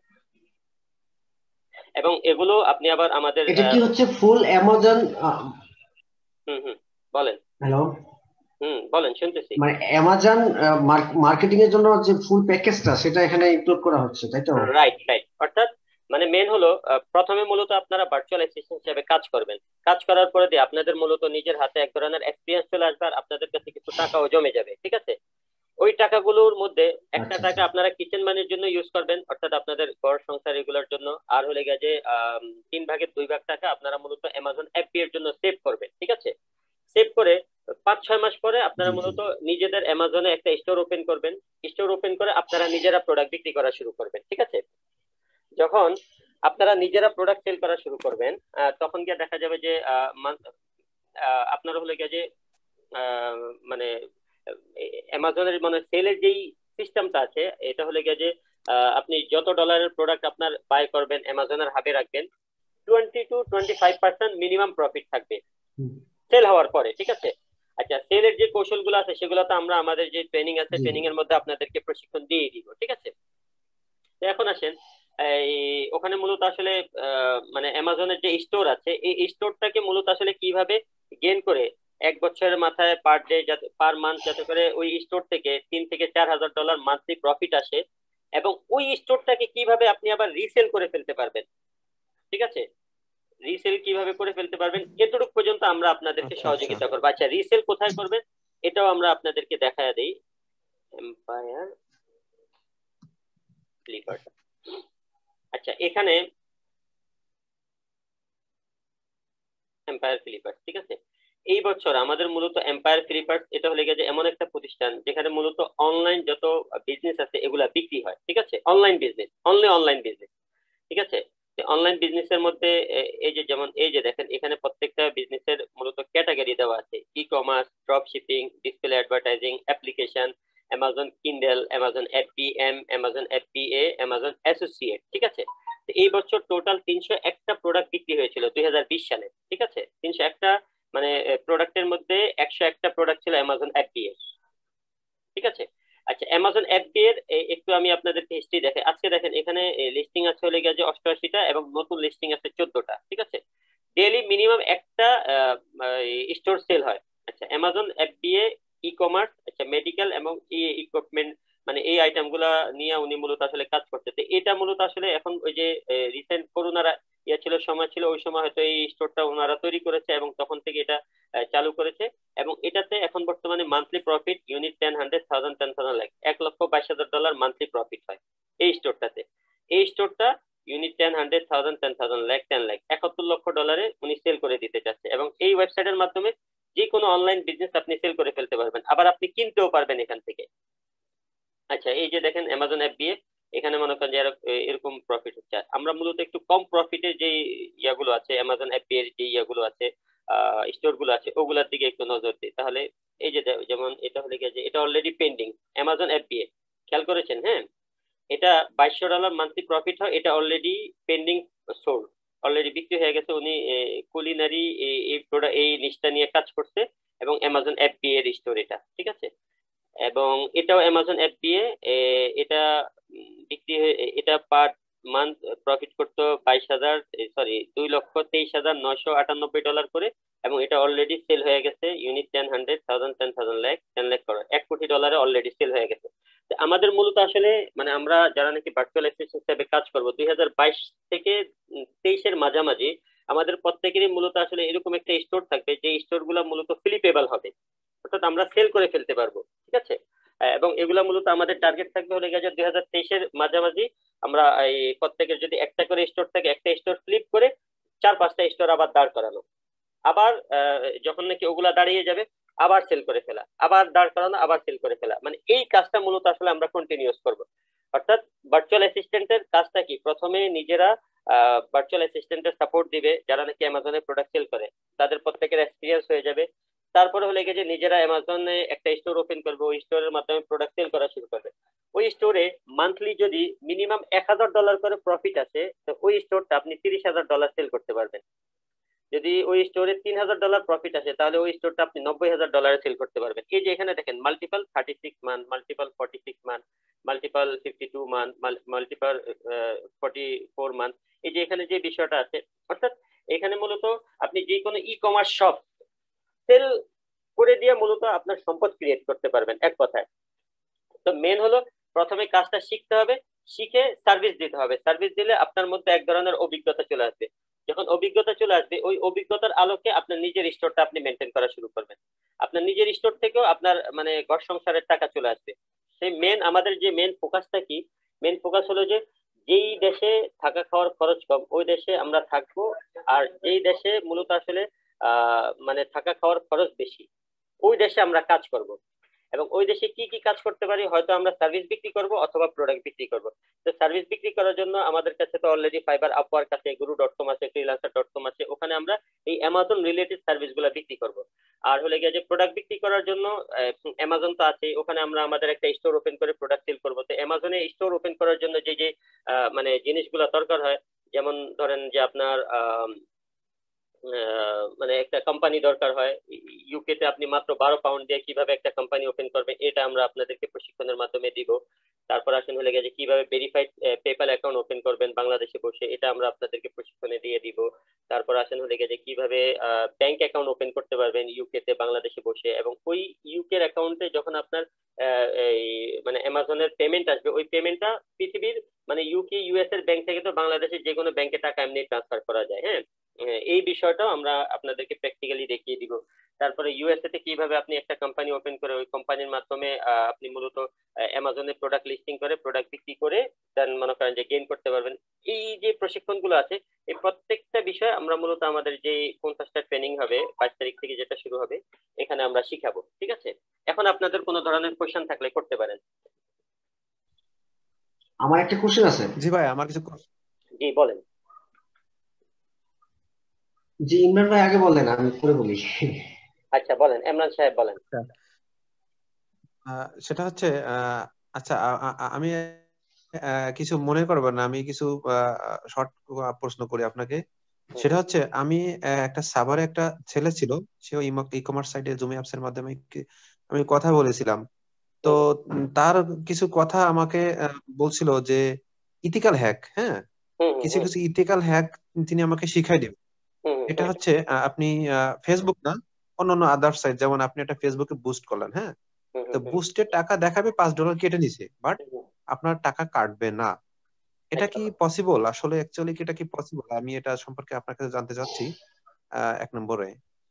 এবং এগুলো আপনি আবার আমাদের এটা কি হচ্ছে ফুল অ্যামাজন? হুম হুম বলেন। হ্যালো, হুম বলেন শুনতেছি। মানে অ্যামাজন মার্কেটিং এর জন্য যে ফুল প্যাকেজটা সেটা এখানে ইনক্লুড করা হচ্ছে, তাই তো? রাইট রাইট, অর্থাৎ মানে মেন হলো প্রথমে মূলত আপনারা ভার্চুয়াল অ্যাসিস্ট্যান্ট হিসেবে কাজ করবেন। কাজ করার পরে দিয়ে আপনাদের মূলত নিজের হাতে এক ধরনের এক্সপিরিয়েন্স চলে আসবে, আর আপনাদের কাছে কিছু টাকাও জমে যাবে, ঠিক আছে। ওই টাকাগুলোর মধ্যে একটা আচ্ছা টাকা আচ্ছা। আপনারা কিচেন মানির জন্য ইউজ করবেন, অর্থাৎ আপনাদের ঘর সংসার এগুলোর জন্য। আর হলে গেছে 3 ভাগের 2 ভাগ টাকা আপনারা মূলত অ্যামাজন অ্যাপি এর জন্য সেভ করবেন, ঠিক আছে। সেভ করে 5-6 মাস পরে আপনারা জি জি। মূলত নিজেদের অ্যামাজনে একটা স্টোর ওপেন করবেন। স্টোর ওপেন করে আপনারা নিজেরা প্রোডাক্ট বিক্রি করা শুরু করবেন, ঠিক আছে। যখন আপনারা নিজেরা প্রোডাক্ট সেল করা শুরু করবেন, তখন গিয়ে দেখা যাবে যে আপনার হলে গিয়ে যে আহ, মানে অ্যামাজনের মানে সেলের যেই সিস্টেমটা আছে, এটা হলে গিয়ে যে আপনি যত ডলারের প্রোডাক্ট আপনার বাই করবেন অ্যামাজনের হাবে রাখবেন, 20-25% মিনিমাম প্রফিট থাকবে হুম, সেল হওয়ার পরে, ঠিক আছে। আচ্ছা সেলের যে কৌশলগুলো আছে সেগুলো তো আমরা আমাদের যে ট্রেনিং আছে জি জি। ট্রেনিং এর মধ্যে আপনাদেরকে প্রশিক্ষণ দিয়ে দিব, ঠিক আছে। তো এখন আসেন, এই ওখানে মূলত আসলে মানে অ্যামাজনের যে স্টোর আছে এই স্টোরটাকে মূলত আসলে কিভাবে গেইন করে 1 বছরের মাথায় পার ডে যাতে পার মান্থ যাতে করে ওই স্টোর থেকে $3,000 থেকে $4,000 মান্থলি প্রফিট আসে, এবং ওই স্টোরটাকে কিভাবে আপনি আবার রিসেল করে ফেলতে পারবেন, ঠিক আছে। রিসেল কিভাবে করে ফেলতে পারবেন এতটুকু পর্যন্ত আমরা আপনাদেরকে আচ্ছা আচ্ছা। সহযোগিতা করবো। আচ্ছা রিসেল কোথায় করবেন এটাও আমরা আপনাদেরকে দেখায় দিই। Empire flipper. আচ্ছা এখানে এম্পায়ার ফ্লিপার্স, ঠিক আছে। এই বছর আমাদের মূলত এম্পায়ার ফ্লিপার্স এটা হলে গেছে এমন একটা প্রতিষ্ঠান যেখানে মূলত অনলাইন যত বিজনেস আছে এগুলা বিক্রি হয়, ঠিক আছে। Online business, only online business, ঠিক আছে। অনলাইন বিজনেসের মধ্যে এই যে যেমন এই যে দেখেন এখানে প্রত্যেকটা বিজনেসের মূলত ক্যাটাগরি দেওয়া আছে, e commerce, drop shipping, display advertising, application, Amazon Kindle, Amazon FBM, Amazon FBA, Amazon associate, ঠিক আছে। তো এই বছর টোটাল 301টা প্রোডাক্ট বিক্রি হয়েছিল 2020 সালে, ঠিক আছে। 301টা মানে প্রোডাক্টের মধ্যে 101টা প্রোডাক্ট ছিল অ্যামাজন এফবিএ, ঠিক আছে। আচ্ছা অ্যামাজন এফবিএ এর একটু আমি আপনাদেরকে হিস্ট্রি দেখে আজকে দেখেন এখানে লিস্টিং আছে হলে গিয়ে যে 88টা এবং নতুন লিস্টিং আছে 14টা, ঠিক আছে। ডেইলি মিনিমাম একটা স্টোর সেল হয়। আচ্ছা অ্যামাজন এফবিএ ই কমার্স, আচ্ছা মেডিকেল এবং ইকুইপমেন্ট, মানে এই আইটেম গুলা নিয়ে উনি মূলত আসলে কাজ করছে। তো এটা মূলত আসলে এখন ওই যে রিসেন্ট করোনার ইয়ে ছিল সময় ছিল ওই সময় হয়তো এই স্টোরটা ওনারা তৈরি করেছে এবং তখন থেকে এটা চালু করেছে। এবং এটাতে এখন বর্তমানে monthly profit unit 10, 100, 1000, 10,000 lakh $1,22,000 monthly profit হয় এই স্টোরটাতে। এই স্টোরটা ইউনিট 10, 100, 1000, 10,000 লাখ 10 লাখ $71 লক্ষ উনি সেল করে দিতে চাচ্ছে, এবং এই ওয়েবসাইটের মাধ্যমে যে কোনো অনলাইন বিজনেস আপনি সেল করে ফেলতে পারবেন, আবার আপনি কিনতেও পারবেন এখান থেকে। আচ্ছা এই যে দেখেন অ্যামাজন এফবিএ, এখানে মনে করেন যে এরকম প্রফিট হচ্ছে। আমরা মূলত একটু কম প্রফিটে যে ইয়াগুলো আছে অ্যামাজন এফবিএ এর যে ইয়াগুলো আছে স্টোর গুলো আছে ওগুলার দিকে একটু নজর দিই তাহলে। এই যে যেমন এটা হলে গিয়ে যে এটা অলরেডি পেন্ডিং অ্যামাজন এফবিএ, খেয়াল করেছেন হ্যাঁ। এটা $2,200 মান্থলি প্রফিট হয়, এটা অলরেডি পেন্ডিং সোল্ড, অলরেডি বিক্রি হয়ে গেছে। উনি কুলিনারি এই প্রোডাক্ট এই নিচটা নিয়ে কাজ করছে, এবং অ্যামাজন FBA এর স্টোর এটা, ঠিক আছে। এবং এটাও অ্যামাজন FBA, এটা বিক্রি এটা পার মান্থ প্রফিট করতো 22,000, সরি 2,23,998 ডলার করে। এবং এটা অলরেডি সেল হয়ে গেছে ইউনিট 10,100,000 10,000 লাখ 10 লাখ করোড়, 1 কোটি ডলারে অলরেডি সেল হয়ে গেছে। তো আমাদের মূলত আসলে মানে আমরা যারা নাকি ভার্চুয়াল অ্যাসিস্ট্যান্ট হিসেবে কাজ করবো 2022 থেকে 23-এর মাঝামাঝি, আমাদের প্রত্যেকেরই মূলত আসলে এরকম একটা স্টোর থাকবে যে স্টোর গুলা মূলত ফ্লিপেবল হবে, অর্থাৎ আমরা সেল করে ফেলতে পারবো, ঠিক আছে। এবং এগুলা মূলত আমাদের টার্গেট থাকবে হলে গেছে 2023-এর মাঝামাঝি আমরা এই প্রত্যেকের যদি একটা করে স্টোর থাকে, একটা স্টোর ফ্লিপ করে 4-5টা স্টোর আবার দাঁড় করানো, আবার যখন নাকি ওগুলা দাঁড়িয়ে যাবে আবার সেল করে ফেলা, আবার দাঁড় করানো, আবার সেল করে ফেলা, মানে এই কাজটা মূলত আসলে আমরা কন্টিনিউস করব। অর্থাৎ ভার্চুয়াল অ্যাসিস্ট্যান্টের কাজটা কি, প্রথমে নিজেরা ভার্চুয়াল অ্যাসিস্ট্যান্টের সাপোর্ট দিবে যারা নাকি অ্যামাজনে প্রোডাক্ট সেল করে, তাদের প্রত্যেকের এক্সপিরিয়েন্স হয়ে যাবে। তারপরে হলে গিয়ে যে নিজেরা অ্যামাজনে একটা স্টোর ওপেন করবে, ওই স্টোরের মাধ্যমে প্রোডাক্ট সেল করা শুরু করবে। ওই স্টোরে মান্থলি যদি মিনিমাম $1,000 করে প্রফিট আসে, তো ওই স্টোরটা আপনি $30,000 সেল করতে পারবেন। যদি ওই স্টোরে $3,000 প্রফিট আসে, তাহলে ওই স্টোরটা আপনি $90,000 সেল করতে পারবেন। এই যে এখানে দেখেন multiple 36 month, multiple 46 month, multiple 52 month, multiple 44 month, এই যে এখানে যে বিষয়টা আছে, অর্থাৎ এখানে মূলত আপনি যে কোনো ই কমার্স শপ সেল করে দিয়ে মূলত আপনার সম্পদ ক্রিয়েট করতে পারবেন, এক কথায়। তো মেন হলো প্রথমে কাজটা শিখতে হবে, শিখে সার্ভিস দিতে হবে। সার্ভিস দিলে আপনার মধ্যে এক ধরনের অভিজ্ঞতা চলে আসবে। যখন অভিজ্ঞতা চলে আসবে, ওই অভিজ্ঞতার আলোকে আপনার নিজের স্টোরটা আপনি মেনটেন করা শুরু করবেন। আপনার নিজের স্টোর থেকেও আপনার মানে ঘর সংসারের টাকা চলে আসবে। সেই মেন আমাদের যে মেন ফোকাসটা কি, মেন ফোকাস হলো যে যেই দেশে থাকা খাওয়ার খরচ কম ওই দেশে আমরা থাকবো, আর যেই দেশে মূলত আসলে মানে থাকা খাওয়ার খরচ বেশি ওই দেশে আমরা কাজ করব। এবং ওই দেশে কি কি কাজ করতে পারি, হয়তো আমরা সার্ভিস বিক্রি করব অথবা প্রোডাক্ট বিক্রি করব। তো সার্ভিস বিক্রি করার জন্য আমাদের কাছে তো অলরেডি ফাইবার, আপওয়ার্ক আছে, গুরু.com আছে, ফ্রিল্যান্সার.com আছে, ওখানে আমরা এই অ্যামাজন রিলেটেড সার্ভিস গুলা বিক্রি করব। আর হলে গিয়ে যে প্রোডাক্ট বিক্রি করার জন্য অ্যামাজন তো আছে, ওখানে আমরা আমাদের একটা স্টোর ওপেন করে প্রোডাক্ট সেল করবো। তো অ্যামাজনে স্টোর ওপেন করার জন্য যে যে মানে জিনিসগুলো দরকার হয়, যেমন ধরেন যে আপনার মানে একটা কোম্পানি দরকার হয়। ইউকে তে আপনি মাত্র 12 পাউন্ড দিয়ে কিভাবে একটা কোম্পানি ওপেন করবেন, এটা আমরা আপনাদেরকে প্রশিক্ষণের মাধ্যমে দিব। তারপর আসেন হলে গেছে কিভাবে ভেরিফাইড পেপ্যাল অ্যাকাউন্ট ওপেন করবেন বাংলাদেশে বসে, এটা আমরা আপনাদেরকে প্রশিক্ষণে দিয়ে দিব। তারপর আসেন হলে গেছে কিভাবে ব্যাংক অ্যাকাউন্ট ওপেন করতে পারবেন ইউকে তে বাংলাদেশে বসে, এবং ওই ইউকে এর অ্যাকাউন্টে যখন আপনার এই মানে অ্যামাজনের পেমেন্ট আসবে, ওই পেমেন্টটা পৃথিবীর মানে ইউকে ইউএস এর ব্যাংক থেকে তো বাংলাদেশের যে কোনো ব্যাংকে টাকা এমনি ট্রান্সফার করা যায়। হ্যাঁ, এই বিষয়টাও আমরা আপনাদেরকে প্র্যাকটিক্যালি দেখিয়ে দিব। তারপরে ইউএসএ তে কিভাবে আপনি একটা কোম্পানি ওপেন করে ওই কোম্পানির মাধ্যমে আপনি মূলত অ্যামাজনে প্রোডাক্ট লিস্টিং করে প্রোডাক্ট বিক্রি করে দেন মনে করেন যে গেইন করতে পারবেন। এই যে প্রশিক্ষণগুলো আছে, এই প্রত্যেকটা বিষয় আমরা মূলত আমাদের যে 50টা ট্রেনিং হবে 22 তারিখ থেকে যেটা শুরু হবে, এখানে আমরা শিখাবো, ঠিক আছে। এখন আপনাদের কোনো ধরনের কোশ্চেন থাকলে করতে পারেন। আমার একটা কোশ্চেন আছে। জি ভাই, আমার কিছু জি বলেন। জি, ইমরান ভাই আগে বলেন, আমি পরে বলি। আচ্ছা বলেন, ইমরান সাহেব বলেন। সেটা হচ্ছে আচ্ছা, আমি কিছু মনে করবেন না, আমি কিছু শর্ট প্রশ্ন করি আপনাকে। সেটা হচ্ছে আমি একটা সাভারে একটা ছেলে ছিল, সে ই কমার্স সাইটে জুমি অ্যাপস এর মাধ্যমে আমি কথা বলেছিলাম। তো তার কিছু কথা আমাকে বলছিল যে ইথিক্যাল হ্যাক, হ্যাঁ, কিছু কিছু ইথিক্যাল হ্যাক তিনি আমাকে শিখাই দিবেন। এটা হচ্ছে আপনি ফেসবুক না, অন্যান্য আদার সাইট, যেমন আপনি একটা ফেসবুকে বুস্ট করলেন, হ্যাঁ, তো বুস্টের টাকা দেখাবে $5 কেটে নিছে, বাট আপনার টাকা কাটবে না। এটা কি পসিবল? আসলে অ্যাকচুয়ালি কি এটা কি পসিবল? আমি এটা সম্পর্কে আপনার কাছে জানতে চাচ্ছি 1 নম্বরে।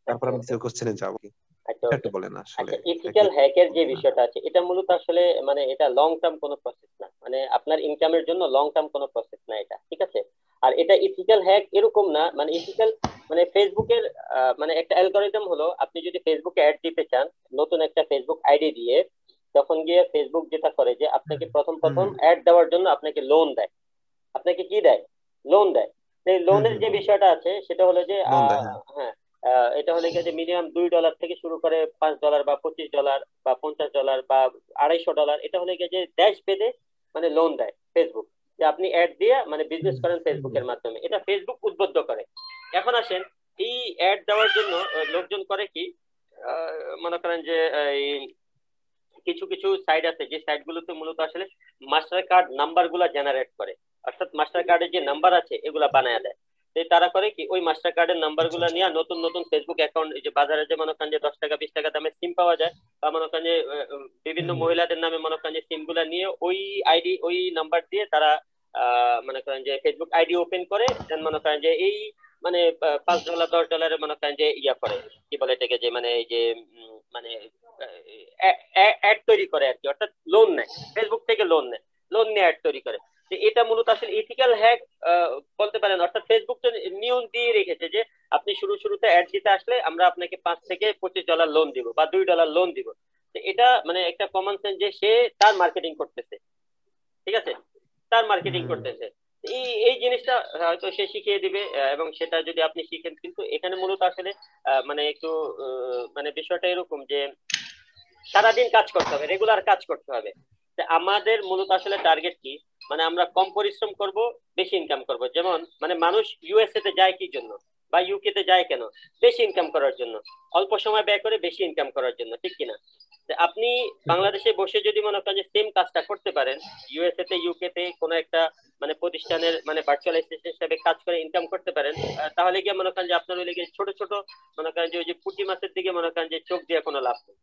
তারপর আমি দ্বিতীয় কোশ্চেনে যাবো। আচ্ছা একটু বলেন আসলে আচ্ছা, এটা কি ইথিক্যাল হ্যাকের যে না। বিষয়টা আছে এটা মূলত আসলে মানে এটা লং টার্ম কোনো প্রসেস না, মানে আপনার ইনকামের জন্য লং টার্ম কোনো প্রসেস না এটা, ঠিক আছে। আর এটা ইথিক্যাল হ্যাক এরকম না, মানে ইথিক্যাল মানে ফেসবুকের মানে একটা অ্যালগোরিদম হলো, আপনি যদি ফেসবুকে অ্যাড দিতে চান নতুন একটা ফেসবুক আইডি দিয়ে, তখন গিয়ে ফেসবুক যেটা করে যে আপনাকে প্রথম প্রথম অ্যাড দেওয়ার জন্য আপনাকে লোন দেয়। আপনাকে কি দেয়? লোন দেয়। এই লোনের যে বিষয়টা আছে সেটা হলো যে লোন দেয়, হ্যাঁ। হ্যাঁ, এটা হলে গিয়ে যে মিনিমাম $2 থেকে শুরু করে $5 বা $25 বা $50 বা $250, এটা হলে গিয়ে যে দেশ ভেদে মানে লোন দেয় ফেসবুক। যে আপনি অ্যাড দিয়ে মানে বিজনেস করেন ফেসবুকের মাধ্যমে, এটা ফেসবুক উদ্বুদ্ধ করে। এখন আসেন এই অ্যাড দেওয়ার জন্য লোকজন করে কি, মনে করেন যে এই কিছু কিছু সাইট আছে যে সাইট গুলোতে মূলত আসলে মাস্টার কার্ড নাম্বার গুলা জেনারেট করে, অর্থাৎ মাস্টার কার্ডের যে নাম্বার আছে এগুলা বানায় দেয়। তো তারা করে কি ওই মাস্টার কার্ডের নাম্বার আচ্ছা গুলা আচ্ছা নিয়ে নতুন নতুন ফেসবুক অ্যাকাউন্ট, এই যে বাজারে যে মনে করেন যে 10 টাকা 20 টাকা দামে সিম পাওয়া যায়, বা মনে করেন যে বিভিন্ন মহিলাদের নামে মনে করেন যে সিম গুলা নিয়ে ওই আইডি ওই নাম্বার দিয়ে তারা মনে করেন যে ফেসবুক আইডি ওপেন করে দেন মনে করেন যে এই মানে $5 $10 মনে করেন যে ইয়া করে, কি বলে এটাকে, যে মানে এই যে মানে অ্যাড তৈরি করে আর কি, অর্থাৎ লোন নেয় ফেসবুক থেকে, লোন নেয়, লোন নিয়ে অ্যাড তৈরি করে। তো এটা মূলত আসলে ইথিক্যাল হ্যাক বলতে পারেন, অর্থাৎ ফেসবুক তো নিয়ম দিয়ে রেখেছে যে আপনি শুরুতে অ্যাড দিতে আসলে আমরা আপনাকে $5 থেকে $25 লোন দিব বা $2 লোন দিব। তো এটা মানে একটা কমন সেন্স যে সে তার মার্কেটিং করতেছে, ঠিক আছে, তার মার্কেটিং করতেছে। এই এই জিনিসটা হয়তো সে শিখিয়ে দিবে, এবং সেটা যদি আপনি শিখেন, কিন্তু এখানে মূলত আসলে মানে একটু মানে বিষয়টা এরকম যে সারাদিন কাজ করতে হবে, রেগুলার কাজ করতে হবে। তা আমাদের মূলত আসলে টার্গেট কি, মানে আমরা কম পরিশ্রম করব, বেশি ইনকাম করব। যেমন মানে মানুষ ইউএসএ তে যায় কি জন্য বা ইউকে তে যায় কেন, বেশি ইনকাম করার জন্য, অল্প সময় ব্যয় করে বেশি ইনকাম করার জন্য, ঠিক কিনা? তা আপনি বাংলাদেশে বসে যদি মনে করেন যে সেম কাজটা করতে পারেন, ইউএসএ তে ইউকে তে কোনো একটা মানে প্রতিষ্ঠানের মানে ভার্চুয়াল অ্যাসিস্ট্যান্ট হিসেবে কাজ করে ইনকাম করতে পারেন, তাহলে গিয়ে মনে করেন যে আপনার ওই লেগে ছোট ছোট মনে করেন যে ওই যে পুঁটি মাছের দিকে মনে করেন যে চোখ দিয়ে কোনো লাভ নেই।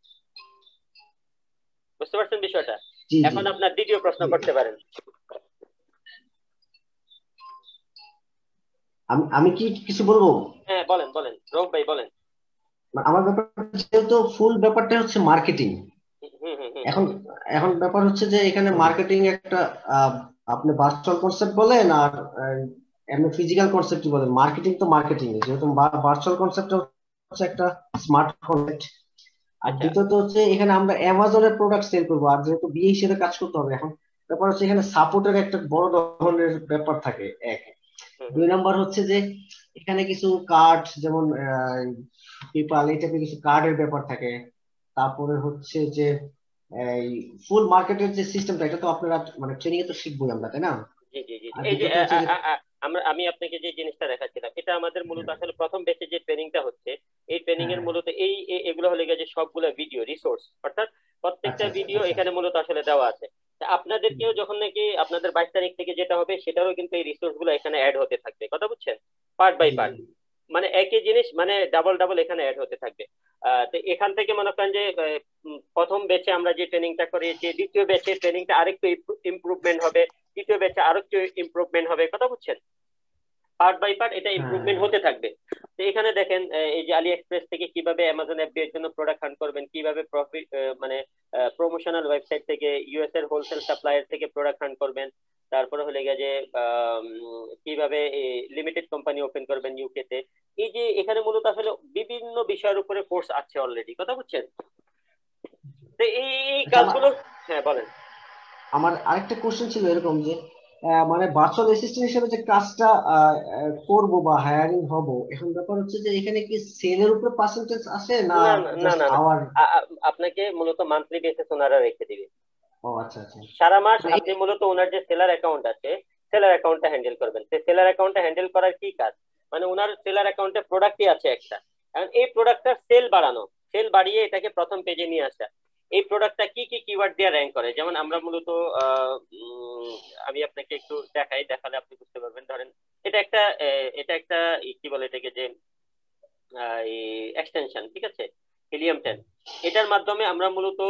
বুঝতে পারছেন বিষয়টা? জি জি এখন আপনার দ্বিতীয় প্রশ্ন জি। করতে পারেন। আমি আমি কি কিছু বলবো? হ্যাঁ বলেন বলেন, রৌফ ভাই বলেন। আমার ব্যাপারটা যেহেতু ফুল ব্যাপারটা হচ্ছে মার্কেটিং। হুম হুম হুম এখন এখন ব্যাপার হচ্ছে যে এখানে মার্কেটিং একটা আহ, আপনি ভার্চুয়াল কনসেপ্ট বলেন আর এমনি ফিজিক্যাল কনসেপ্ট বলেন, মার্কেটিং তো মার্কেটিং, যেহেতু ভার্চুয়াল কনসেপ্ট হচ্ছে একটা স্মার্ট কনসেপ্ট। আর আচ্ছা। দ্বিতীয়ত হচ্ছে এখানে আমরা অ্যামাজনের প্রোডাক্ট সেল করবো, আর যেহেতু বিয়ে হিসেবে কাজ করতে হবে, এখন ব্যাপার হচ্ছে এখানে সাপোর্টের একটা বড় ধরনের ব্যাপার থাকে এক। হুম হুম দুই নাম্বার হচ্ছে যে এখানে কিছু কার্ড যেমন পেপাল এই টাইপের কিছু কার্ডের ব্যাপার থাকে। তারপরে হচ্ছে যে এই ফুল মার্কেটের যে সিস্টেমটা, এটা তো আপনারা মানে ট্রেনিং এ তো শিখবোই আমরা, তাই না? জি জি জি জি। আর এই যে দ্বিতীয়ত হচ্ছে যে আমি আপনাকে যে জিনিসটা দেখাচ্ছিলাম, এটা আমাদের মূলত আসলে প্রথম বেচে যে ট্রেনিংটা হচ্ছে, এই ট্রেনিং হ্যাঁ এর হ্যাঁ, মূলত এগুলো হলে গিয়ে যে সবগুলো ভিডিও রিসোর্স, অর্থাৎ আচ্ছা প্রত্যেকটা আচ্ছা ভিডিও আচ্ছা এখানে মূলত আসলে দেওয়া আছে। তা হুম, আপনাদেরকেও যখন নাকি আপনাদের 22 তারিখ থেকে যেটা হবে সেটারও কিন্তু এই রিসোর্স গুলো এখানে অ্যাড হতে থাকবে, কথা বুঝছেন, পার্ট বাই জি জি পার্ট। মানে একই জিনিস মানে ডাবল ডাবল এখানে অ্যাড হতে থাকবে। তো এখান থেকে মনে করেন যে প্রথম ব্যাচে আমরা যে ট্রেনিংটা করিয়েছি, দ্বিতীয় ব্যাচে ট্রেনিংটা আরেকটু ইমপ্রুভমেন্ট হবে, তৃতীয় ব্যাচে আরেকটু ইমপ্রুভমেন্ট হবে, কথা বুঝছেন, পার্ট বাই পার্ট এটা ইমপ্রুভমেন্ট হ্যাঁ হতে থাকবে। তো এখানে দেখেন এই যে আলি এক্সপ্রেস থেকে কিভাবে অ্যামাজন এফবি এর জন্য প্রোডাক্ট হান্ট করবেন, কিভাবে প্রফিট মানে প্রমোশনাল ওয়েবসাইট থেকে ইউএস এর হোলসেল সাপ্লায়ার থেকে প্রোডাক্ট হান্ট করবেন, তারপরে হলে গিয়ে যে কিভাবে লিমিটেড কোম্পানি ওপেন করবেন ইউকে তে। এই যে এখানে মূলত আসলে বিভিন্ন বিষয়ের উপরে কোর্স আছে অলরেডি, কথা বুঝছেন। তো এই আচ্ছা কাজগুলো, হ্যাঁ বলেন। আমার আরেকটা কোশ্চেন ছিল এরকম যে মানে ভার্চুয়াল অ্যাসিস্ট্যান্ট হিসেবে যে কাজটা করব বা হায়ারিং হব, এখন ব্যাপার হচ্ছে যে এখানে কি সেলের উপরে পার্সেন্টেজ আছে না না না না জাস্ট না না, আওয়ার? আপনাকে মূলত মান্থলি বেসিস ওনারা রেখে দিবে। ও আচ্ছা আচ্ছা। সারা মাস মানে আপনি মূলত ওনার যে সেলার অ্যাকাউন্ট আছে, সেলার অ্যাকাউন্টটা হ্যান্ডেল করবেন। সেই সেলার অ্যাকাউন্টটা হ্যান্ডেল করার কি কাজ, মানে ওনার সেলার অ্যাকাউন্টে প্রোডাক্টই আছে একটা, এখন এই প্রোডাক্টটা সেল বাড়ানো, সেল বাড়িয়ে এটাকে প্রথম পেজে নিয়ে আসা। এই প্রোডাক্টটা কি কি কিওয়ার্ড দিয়ে র্যাঙ্ক করে, যেমন আমরা মূলত আমি আপনাকে একটু দেখাই, দেখালে আপনি বুঝতে পারবেন। ধরেন এটা একটা এটা একটা কি বলে এটাকে যে এক্সটেনশন, ঠিক আছে, হিলিয়াম 10। এটার মাধ্যমে আমরা মূলত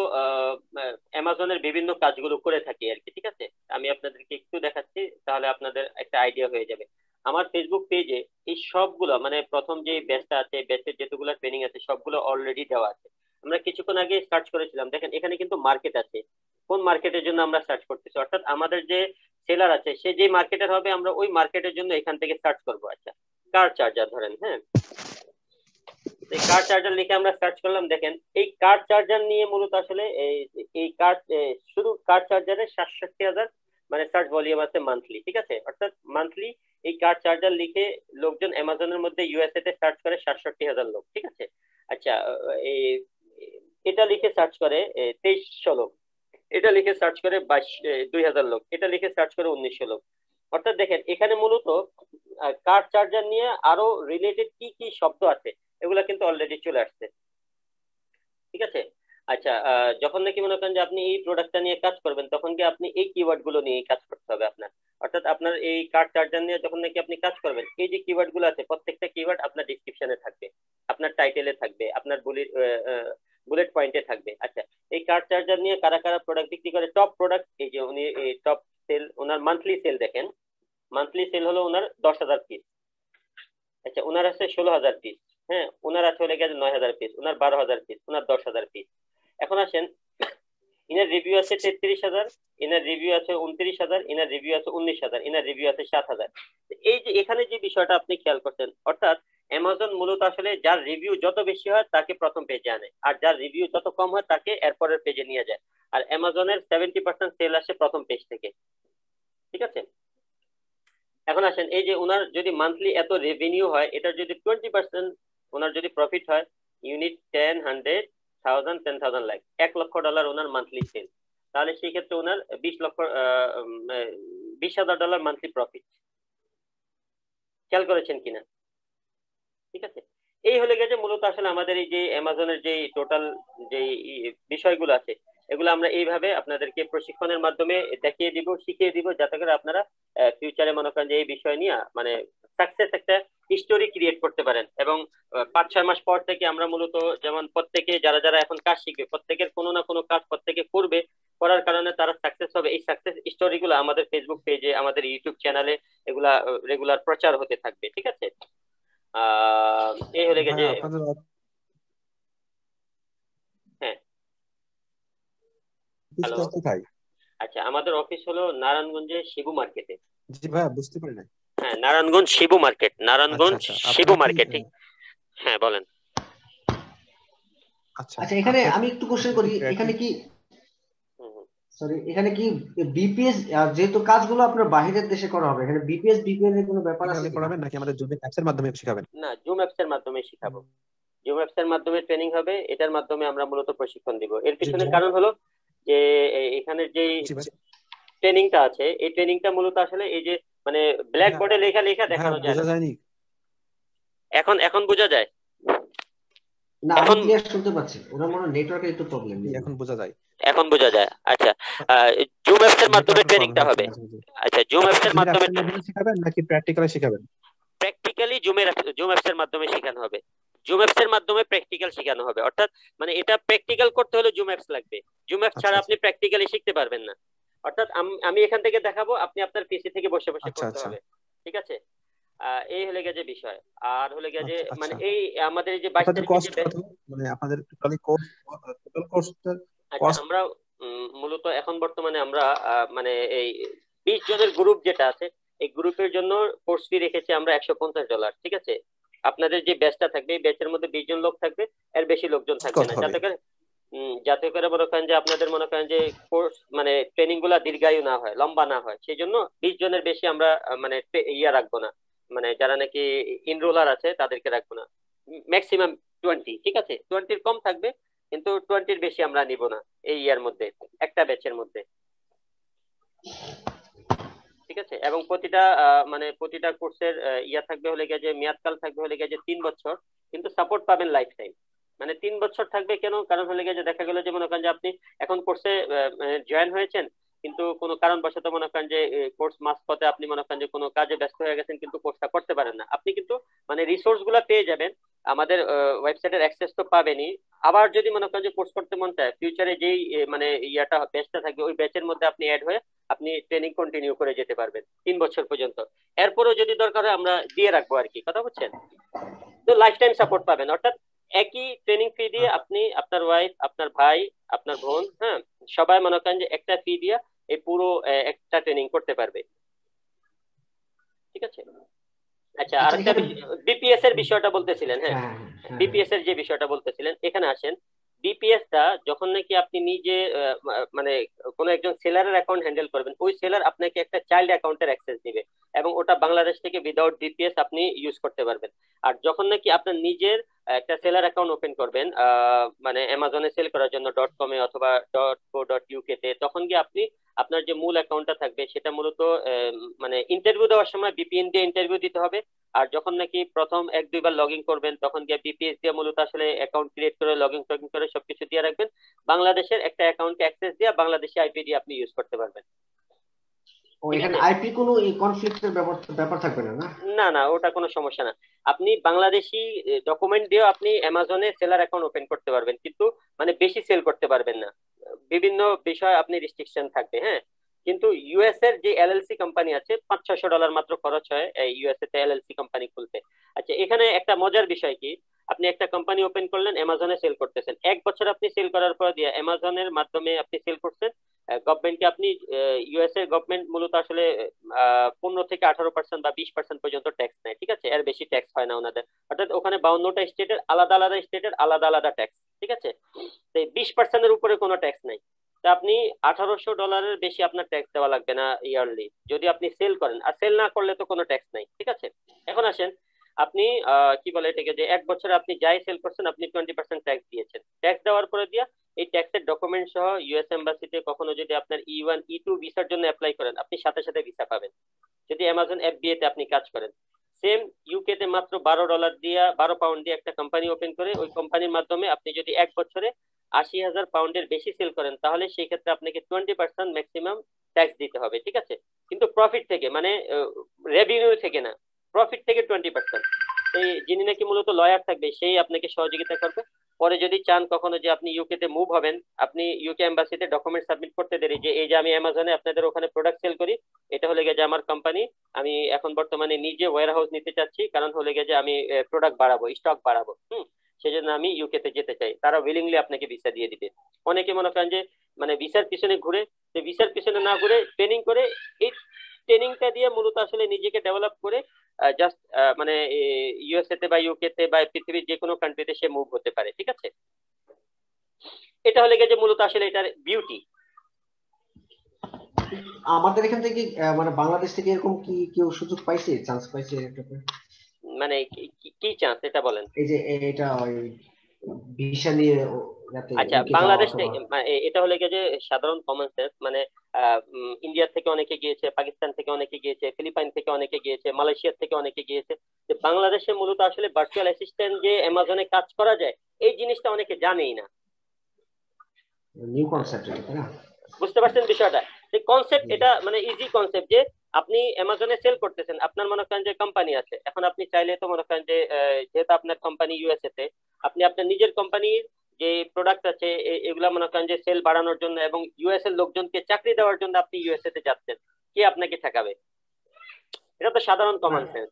অ্যামাজনের বিভিন্ন কাজগুলো করে থাকি আর কি, ঠিক আছে। আমি আপনাদেরকে একটু দেখাচ্ছি, তাহলে আপনাদের একটা আইডিয়া হয়ে যাবে। আমার ফেসবুক পেজে এই সবগুলো মানে প্রথম যে ব্যাচটা আছে, ব্যাচের যেগুলো ট্রেনিং আছে সবগুলো অলরেডি দেওয়া আছে। আমরা কিছুক্ষণ আগে সার্চ করেছিলাম, দেখেন এখানে কিন্তু মার্কেট আছে, কোন মার্কেটের জন্য আমরা সার্চ করতেছি, অর্থাৎ আমাদের যে সেলার আছে সে যে মার্কেটের হবে আমরা ওই মার্কেটের জন্য এখান থেকে সার্চ করবো। আচ্ছা, কার চার্জার ধরেন, হ্যাঁ, এই কার চার্জার লিখে আমরা সার্চ করলাম, দেখেন এই কার চার্জার নিয়ে মূলত আসলে এই কার শুধু কার চার্জারের 67,000 মানে সার্চ ভলিউম আছে মান্থলি, ঠিক আছে, অর্থাৎ মান্থলি এই কার চার্জার লিখে লোকজন অ্যামাজনের মধ্যে ইউএসএ তে সার্চ করে 67,000 লোক, ঠিক আছে। আচ্ছা এই এটা লিখে সার্চ করে 2300 লোক, এটা লিখে সার্চ করে 2000 লোক, এটা লিখে সার্চ করে 1900 লোক। অর্থাৎ দেখেন এখানে মূলত কার চার্জার নিয়ে আরো রিলেটেড কি কি শব্দ আছে এগুলা কিন্তু অলরেডি চলে আসছে, ঠিক আছে। আচ্ছা, যখন নাকি মনে করেন যে আপনি এই প্রোডাক্টটা নিয়ে কাজ করবেন তখন কি আপনি এই কিওয়ার্ড গুলো নিয়ে কাজ করতে হবে আপনার। অর্থাৎ আপনার এই কার চার্জার নিয়ে যখন নাকি আপনি কাজ করবেন, এই যে কিওয়ার্ড গুলো আছে প্রত্যেকটা কিওয়ার্ড আপনার ডিসক্রিপশনে থাকবে, আপনার টাইটেলে থাকবে, আপনার বুলেট পয়েন্টে থাকবে। আচ্ছা, এই কার চার্জার নিয়ে কারা কারা প্রোডাক্ট বিক্রি করে, টপ প্রোডাক্ট, এই যে উনি টপ সেল, ওনার মান্থলি সেল দেখেন, মান্থলি সেল হলো ওনার 10,000 পিস। আচ্ছা, ওনার আছে 16,000 পিস, হ্যাঁ, ওনার আছে হলে গেছে 9,000 পিস, ওনার 12,000 পিস, ওনার 10,000 পিস। এখন আসেন, ইনার রিভিউ আছে 33,000, ইনার রিভিউ আছে 29,000, ইনার রিভিউ আছে 19,000, ইনার রিভিউ আছে 7,000। এই যে এখানে যে বিষয়টা আপনি খেয়াল করছেন, অর্থাৎ অ্যামাজন মূলত আসলে যার রিভিউ যত বেশি হয় তাকে প্রথম পেজে আনে, আর যার রিভিউ যত কম হয় তাকে এরপরের পেজে নিয়ে যায়। আর অ্যামাজনের 70% সেল আসে প্রথম পেজ থেকে, ঠিক আছে। এখন আসেন, এই যে ওনার যদি মান্থলি এত রেভিনিউ হয়, এটার যদি 20% ওনার যদি প্রফিট হয়, ইউনিট 10, 100, 1000, 10,000 লাখ, $1,00,000 ওনার মান্থলি সেল, তাহলে সেই ক্ষেত্রে ওনার 20,000 ডলার মান্থলি প্রফিট। খেয়াল করেছেন কিনা? ঠিক আছে। এই হলে গেছে মূলত আসলে আমাদের এই যে অ্যামাজনের যে টোটাল যে বিষয়গুলো আছে এগুলো আমরা এইভাবে আপনাদেরকে প্রশিক্ষণের মাধ্যমে দেখিয়ে দিব, শিখিয়ে দিব, যাতে করে আপনারা ফিউচারে মনে করেন যে এই বিষয় নিয়ে মানে সাকসেস একটা স্টোরি ক্রিয়েট করতে পারেন। এবং 5-6 মাস পর থেকে আমরা মূলত যেমন প্রত্যেকে যারা যারা এখন কাজ শিখবে প্রত্যেকের কোনো না কোনো কাজ প্রত্যেকে করবে, করার কারণে তারা সাকসেস হবে। এই সাকসেস স্টোরিগুলো আমাদের ফেসবুক পেজে, আমাদের ইউটিউব চ্যানেলে এগুলা রেগুলার প্রচার হতে থাকবে, ঠিক আছে। এই হলে গেছে, আপনাদের হ্যাঁ, অফিসটা হ্যালো। কোথায়? আচ্ছা, আমাদের অফিস হলো নারায়ণগঞ্জে শিবু মার্কেটে। জি ভাইয়া, বুঝতে পারি না। হ্যাঁ, নারায়ণগঞ্জ শিবু মার্কেট, আচ্ছা নারায়ণগঞ্জ আচ্ছা, শিবু আপনারা কি মার্কেট, ঠিক। হ্যাঁ, বলেন। আচ্ছা, আচ্ছা, এখানে আপনারা আমি একটু কোশ্চেন করি, এখানে কি হুম, হুম। সরি এখানে কি বিপিএস, যেহেতু কাজগুলো আপনার বাইরের দেশে করা হবে, এখানে বিপিএস বিপিএন এর কোনো ব্যাপার আছে প্র্যাকটিক্যালি কিনা? পড়াবেন নাকি আমাদের জুম অ্যাপসের মাধ্যমে শেখাবেন? না, জুম অ্যাপস এর মাধ্যমে শিখাবো। জুম অ্যাপস এর মাধ্যমে ট্রেনিং হবে, এটার মাধ্যমে আমরা মূলত প্রশিক্ষণ দিব। এর জি পিছনে জি কারণ হলো যে এখানের যে জি ভাই। ট্রেনিংটা আছে, এই ট্রেনিংটা মূলত আসলে এই যে মানে ব্ল্যাক বোর্ডে লেখা লেখা ভাইয়া দেখানো যায় বোঝা না। যায়নি? এখন এখন বোঝা যায়? না, আমি এখন ক্লিয়ার শুনতে পাচ্ছি, ওনার মনে হয় নেটওয়ার্কের একটু প্রবলেম। জি, এখন বোঝা যায়। এখন বোঝা যায়। আচ্ছা, জুম অ্যাপস এর মাধ্যমে নেটওয়ার্কের প্রবলেম ট্রেনিংটা হচ্ছে হবে। মাঝে মাঝে। আচ্ছা, জুম অ্যাপস এর জুম মাধ্যমে অ্যাপসের মাধ্যমে শেখাবেন নাকি প্র্যাকটিক্যালি শেখাবেন? প্র্যাকটিক্যালি জুম অ্যাপস এর মাধ্যমে শেখানো হবে। জুম অ্যাপস এর মাধ্যমে প্র্যাকটিক্যাল শেখানো হবে, অর্থাৎ মানে এটা প্র্যাকটিক্যাল করতে হলে জুম অ্যাপস লাগবে। জুম অ্যাপস আচ্ছা ছাড়া আচ্ছা আপনি প্র্যাকটিক্যালি শিখতে পারবেন না। অর্থাৎ আমি এখান থেকে দেখাবো, আপনি আপনার পিসি থেকে বসে বসে আচ্ছা করতে আচ্ছা হবে, ঠিক আছে। এই হলে গেছে বিষয়। আর হলে গেছে আচ্ছা মানে আচ্ছা। এই আমাদের এই যে 22 আপনাদের তারিখে যে কস্ট কত? মানে আপনাদের টোটালি কোর্স, টোটাল কোর্সটার আচ্ছা, কস্ট? আমরা মূলত এখন বর্তমানে আমরা মানে এই 20 জনের গ্রুপ যেটা আছে এই গ্রুপের জন্য কোর্স ফি রেখেছি আমরা $150, ঠিক আছে। আপনাদের যে ব্যাচটা থাকবে এই ব্যাচের মধ্যে 20 জন লোক থাকবে, এর বেশি লোকজন থাকবে কত না, হবে? যাতে করে মনে করেন যে আপনাদের মনে করেন যে কোর্স মানে ট্রেনিং গুলা দীর্ঘায়ু না হয়, লম্বা না হয়, সেই জন্য 20 জনের বেশি আমরা মানে ইয়া রাখবো না, মানে যারা নাকি ইনরোলার আছে তাদেরকে রাখবো না। ম্যাক্সিমাম 20, ঠিক আছে, 20-র কম থাকবে, কিন্তু 20-র বেশি আমরা নিব না এই ইয়ার মধ্যে, একটা ব্যাচের মধ্যে, ঠিক আছে। এবং প্রতিটা মানে প্রতিটা কোর্সের ইয়া থাকবে হলে গিয়ে যে মেয়াদকাল থাকবে হলে গিয়ে যে 3 বছর, কিন্তু সাপোর্ট পাবেন লাইফ টাইম। মানে 3 বছর থাকবে কেন, কারণ হলে গিয়ে যে দেখা গেল যে মনে করেন যে আপনি এখন কোর্সে জয়েন হয়েছেন, কিন্তু কোনো কারণবশত মনে করেন যে কোর্স মাঝপথে আপনি মনে করেন যে কোনো কাজে ব্যস্ত হয়ে গেছেন কিন্তু কোর্সটা করতে পারেন না, আপনি কিন্তু মানে রিসোর্স গুলা পেয়ে যাবেন, আমাদের ওয়েবসাইটের অ্যাক্সেস তো পাবেনই। আবার যদি মনে করেন যে কোর্স করতে মন চায়, ফিউচারে যেই মানে ইয়াটা ব্যাচটা থাকবে ওই ব্যাচের মধ্যে আপনি অ্যাড হয়ে আপনি ট্রেনিং কন্টিনিউ করে যেতে পারবেন 3 বছর পর্যন্ত। এরপরেও যদি দরকার হয় আমরা দিয়ে রাখবো আর কি, কথা বুঝছেন। তো লাইফ টাইম সাপোর্ট পাবেন, অর্থাৎ একই ট্রেনিং ফি দিয়ে আপনি, আপনার ওয়াইফ, আপনার ভাই, আপনার বোন, হ্যাঁ, সবাই মনে করেন যে একটা ফি দিয়ে এই পুরো একটা ট্রেনিং করতে পারবে, ঠিক আছে। আচ্ছা, আচ্ছা, আরেকটা এখানে বিপিএস এর বিষয়টা বলতেছিলেন, হ্যাঁ, হ্যাঁ হ্যাঁ হ্যাঁ বিপিএস এর যে বিষয়টা বলতেছিলেন, এখানে আসেন। বিপিএস টা যখন নাকি আপনি নিজে মানে কোন একজন সেলারের অ্যাকাউন্ট হ্যান্ডেল করবেন, ওই সেলার আপনাকে একটা চাইল্ড অ্যাকাউন্টের অ্যাক্সেস দিবে এবং ওটা বাংলাদেশ থেকে উইদাউট বিপিএস আপনি ইউজ করতে পারবেন। আর যখন নাকি আপনার নিজের একটা সেলার অ্যাকাউন্ট ওপেন করবেন মানে অ্যামাজনে সেল করার জন্য .com এ অথবা .co.uk তে, তখন গিয়ে আপনি আপনার যে মূল অ্যাকাউন্টটা থাকবে সেটা মূলত মানে ইন্টারভিউ দেওয়ার সময় ভিপিএন দিয়ে ইন্টারভিউ দিতে হবে। আর যখন নাকি প্রথম 1-2 বার লগ ইন করবেন তখন গিয়ে বিপিএস দিয়ে মূলত আসলে অ্যাকাউন্ট ক্রিয়েট করে লগ ইন করে সবকিছু দিয়ে রাখবেন। বাংলাদেশের একটা অ্যাকাউন্টকে অ্যাক্সেস দিয়ে বাংলাদেশি আইপি দিয়ে আপনি ইউজ করতে পারবেন। ও, ঠিক এখানে আছে? আইপি কোনো কনফ্লিক্টের ব্যাপার ব্যাপার থাকবে না, না? না না, ওটা কোনো সমস্যা না। আপনি বাংলাদেশি ডকুমেন্ট দিয়েও আপনি অ্যামাজনে সেলার অ্যাকাউন্ট ওপেন করতে পারবেন, কিন্তু মানে বেশি সেল করতে পারবেন না। বিভিন্ন বিষয় আপনি রেস্ট্রিকশন থাকবে, হ্যাঁ। কিন্তু ইউএস এর যে এলএলসি কোম্পানি আছে, $500-600 মাত্র খরচ হয় এই ইউএসএ তে এলএলসি কোম্পানি খুলতে। আচ্ছা, এখানে একটা মজার বিষয় কি, আপনি একটা কোম্পানি ওপেন করলেন, অ্যামাজনে সেল করতেছেন, 1 বছর আপনি সেল করার পর দিয়ে অ্যামাজনের মাধ্যমে আপনি সেল করছেন গভর্নমেন্টকে, আপনি ইউএস এর গভর্নমেন্ট মূলত আসলে 15 থেকে 18% বা 20% পর্যন্ত ট্যাক্স নেয়, ঠিক আছে? এর বেশি ট্যাক্স হয় না ওনাদের। অর্থাৎ ওখানে 52টা স্টেটের আলাদা আলাদা ট্যাক্স, ঠিক আছে? তো 20%-এর উপরে কোনো ট্যাক্স নাই। তা আপনি $1800 বেশি আপনার ট্যাক্স দেওয়া লাগবে না ইয়ারলি, যদি আপনি সেল করেন। আর সেল না করলে তো কোনো ট্যাক্স নাই, ঠিক আছে? এখন আসেন, আপনি কি বলে এটাকে, যে 1 বছরে আপনি যাই সেল করছেন আপনি 20% ট্যাক্স দিয়েছেন। ট্যাক্স দেওয়ার পরে দিয়া এই ট্যাক্সের ডকুমেন্ট সহ ইউএস এম্বাসিতে কখনো যদি আপনার E1 E2 ভিসার জন্য অ্যাপ্লাই করেন, আপনি সাথে সাথে ভিসা পাবেন। যদি অ্যামাজন এফবিএ তে আপনি কাজ করেন, সেম ইউকে তে মাত্র $12 দিয়ে একটা কোম্পানি ওপেন করে ওই কোম্পানির মাধ্যমে আপনি যদি 1 বছরে 80,000 পাউন্ডের বেশি সেল করেন, তাহলে সেই ক্ষেত্রে আপনাকে 20% ম্যাক্সিমাম ট্যাক্স দিতে হবে, ঠিক আছে? কিন্তু প্রফিট থেকে, মানে রেভিনিউ থেকে না, প্রফিট থেকে 20%। এই যিনি নাকি মূলত লয়ার থাকবে সেই আপনাকে সহযোগিতা করবে। পরে যদি চান কখনো যে আপনি ইউকে তে মুভ হবেন, আপনি ইউকে এম্বাসিতে ডকুমেন্ট সাবমিট করতে দেরি, যে এই যে আমি অ্যামাজনে আপনাদের ওখানে প্রোডাক্ট সেল করি, এটা হলে গিয়ে যে আমার কোম্পানি, আমি এখন বর্তমানে নিজে ওয়্যার হাউস নিতে চাচ্ছি, কারণ হলে গিয়ে যে আমি প্রোডাক্ট বাড়াবো, স্টক বাড়াবো, সেজন্য আমি ইউকে তে যেতে চাই। তারা উইলিংলি আপনাকে ভিসা দিয়ে দিবে। অনেকে মনে করেন যে মানে ভিসার পিছনে ঘুরে, যে ভিসার পিছনে না ঘুরে ট্রেনিং করে, এই ট্রেনিংটা দিয়ে মূলত আসলে নিজেকে ডেভেলপ করে জাস্ট মানে ইউএসএ তে বা ইউকে তে বা পৃথিবীর যে কোনো কান্ট্রিতে সে মুভ হতে পারে, ঠিক আছে? এটা হলে গিয়ে যে মূলত আসলে এটার বিউটি। আমাদের এখান থেকে মানে বাংলাদেশ থেকে এরকম কি কেউ সুযোগ পাইছে, চান্স পাইছে এটাতে? মানে কি চান্স এটা বলেন। এই যে এটা ওই ভিসা নিয়ে যাতে আচ্ছা, ইউকে যাওয়া বাংলাদেশ অথবা। থেকে এটা হলে গিয়ে যে সাধারণ কমন সেন্স, মানে ইন্ডিয়া থেকে অনেকে গিয়েছে, পাকিস্তান থেকে অনেকে গিয়েছে, ফিলিপাইন থেকে অনেকে গিয়েছে, মালয়েশিয়া থেকে অনেকে গিয়েছে। যে বাংলাদেশে মূলত আসলে ভার্চুয়াল অ্যাসিস্ট্যান্ট যে অ্যামাজনে কাজ করা যায়, এই জিনিসটা অনেকে জানেই না। নিউ কনসেপ্ট এটা, তাই না? বুঝতে পারছেন বিষয়টা? যে কনসেপ্ট জি, জি। এটা মানে ইজি কনসেপ্ট, যে আপনি অ্যামাজনে সেল করতেছেন, আপনার মনে করেন যে কোম্পানি আছে, এখন আপনি চাইলে তো মনে করেন যে যেহেতু আপনার কোম্পানি ইউএসএ তে, আপনি আপনার নিজের কোম্পানির যে প্রোডাক্ট আছে এগুলা মনে করেন যে সেল বাড়ানোর জন্য এবং ইউএস এর লোকজনকে চাকরি দেওয়ার জন্য আপনি ইউএসএ তে যাচ্ছেন, কে আপনাকে ঠেকাবে? এটা তো সাধারণ না, কমন সেন্স।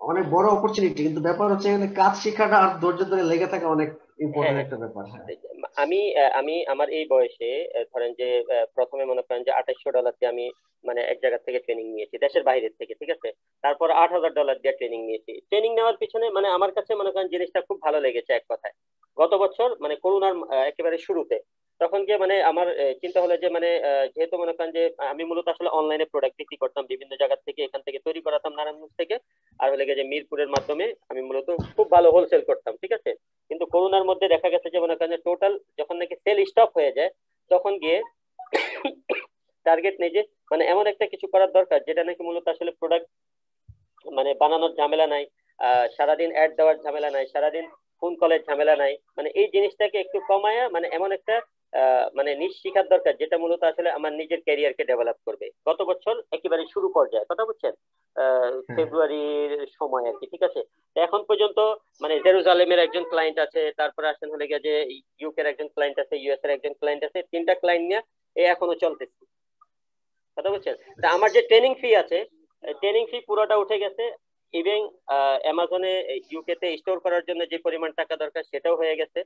অনেক বড় অপরচুনিটি, কিন্তু ব্যাপার হচ্ছে এখানে কাজ শেখাটা আর ধৈর্য ধরে লেগে থাকা অনেক হ্যাঁ ইম্পর্টেন্ট হ্যাঁ। একটা ব্যাপার। হ্যাঁ, আমি আমার এই বয়সে ধরেন যে প্রথমে মনে করেন যে $2800 দিয়ে আমি মানে এক জায়গা থেকে ট্রেনিং নিয়েছি দেশের বাইরে থেকে, ঠিক আছে? তারপর $8000 দিয়ে ট্রেনিং নিয়েছি। ট্রেনিং নেওয়ার পিছনে মানে আমার কাছে মনে করেন জিনিসটা খুব ভালো লেগেছে এক কথায়। গত বছর মানে করোনার একেবারে শুরুতে, তখন গিয়ে মানে আমার চিন্তা হলো যে মানে যেহেতু মনে করেন যে আমি মূলত আসলে অনলাইনে প্রোডাক্ট বিক্রি করতাম বিভিন্ন জায়গা থেকে, এখান থেকে তৈরি করাতাম নারায়ণগঞ্জ থেকে, আর হলে গিয়ে যে মিরপুরের মাধ্যমে আমি মূলত খুব ভালো হোলসেল করতাম, ঠিক আছে? কিন্তু করোনার মধ্যে দেখা গেছে যে মনে করেন টোটাল যখন নাকি সেল স্টপ হয়ে যায়, তখন গিয়ে টার্গেট নেই যে মানে এমন একটা কিছু করার দরকার যেটা নাকি মূলত আসলে প্রোডাক্ট মানে বানানোর ঝামেলা নাই, সারাদিন অ্যাড দেওয়ার ঝামেলা নাই, সারাদিন ফোন কলের ঝামেলা নাই, মানে এই জিনিসটাকে একটু কমায়া মানে এমন একটা মানে নিশ শিখার দরকার যেটা মূলত আসলে আমার নিজের ক্যারিয়ারকে ডেভেলপ করবে। গত বছর একেবারে শুরু পর্যায়ে কথা বুঝছেন, হ্যাঁ। ফেব্রুয়ারির সময় আর কি, ঠিক আছে? তো এখন পর্যন্ত মানে জেরুজালেমের একজন ক্লায়েন্ট আছে, তারপরে আসেন হলে গিয়ে যে ইউকের একজন ক্লায়েন্ট আছে, ইউএস এর একজন ক্লায়েন্ট আছে, 3টা ক্লায়েন্ট নিয়ে এখনো চলতেছে, কথা বুঝছেন? তা আমার যে ট্রেনিং ফি আছে, ট্রেনিং ফি পুরোটা উঠে গেছে। ইভেন অ্যামাজনে ইউকে তে স্টোর করার জন্য যে পরিমাণ টাকা দরকার সেটাও হয়ে গেছে।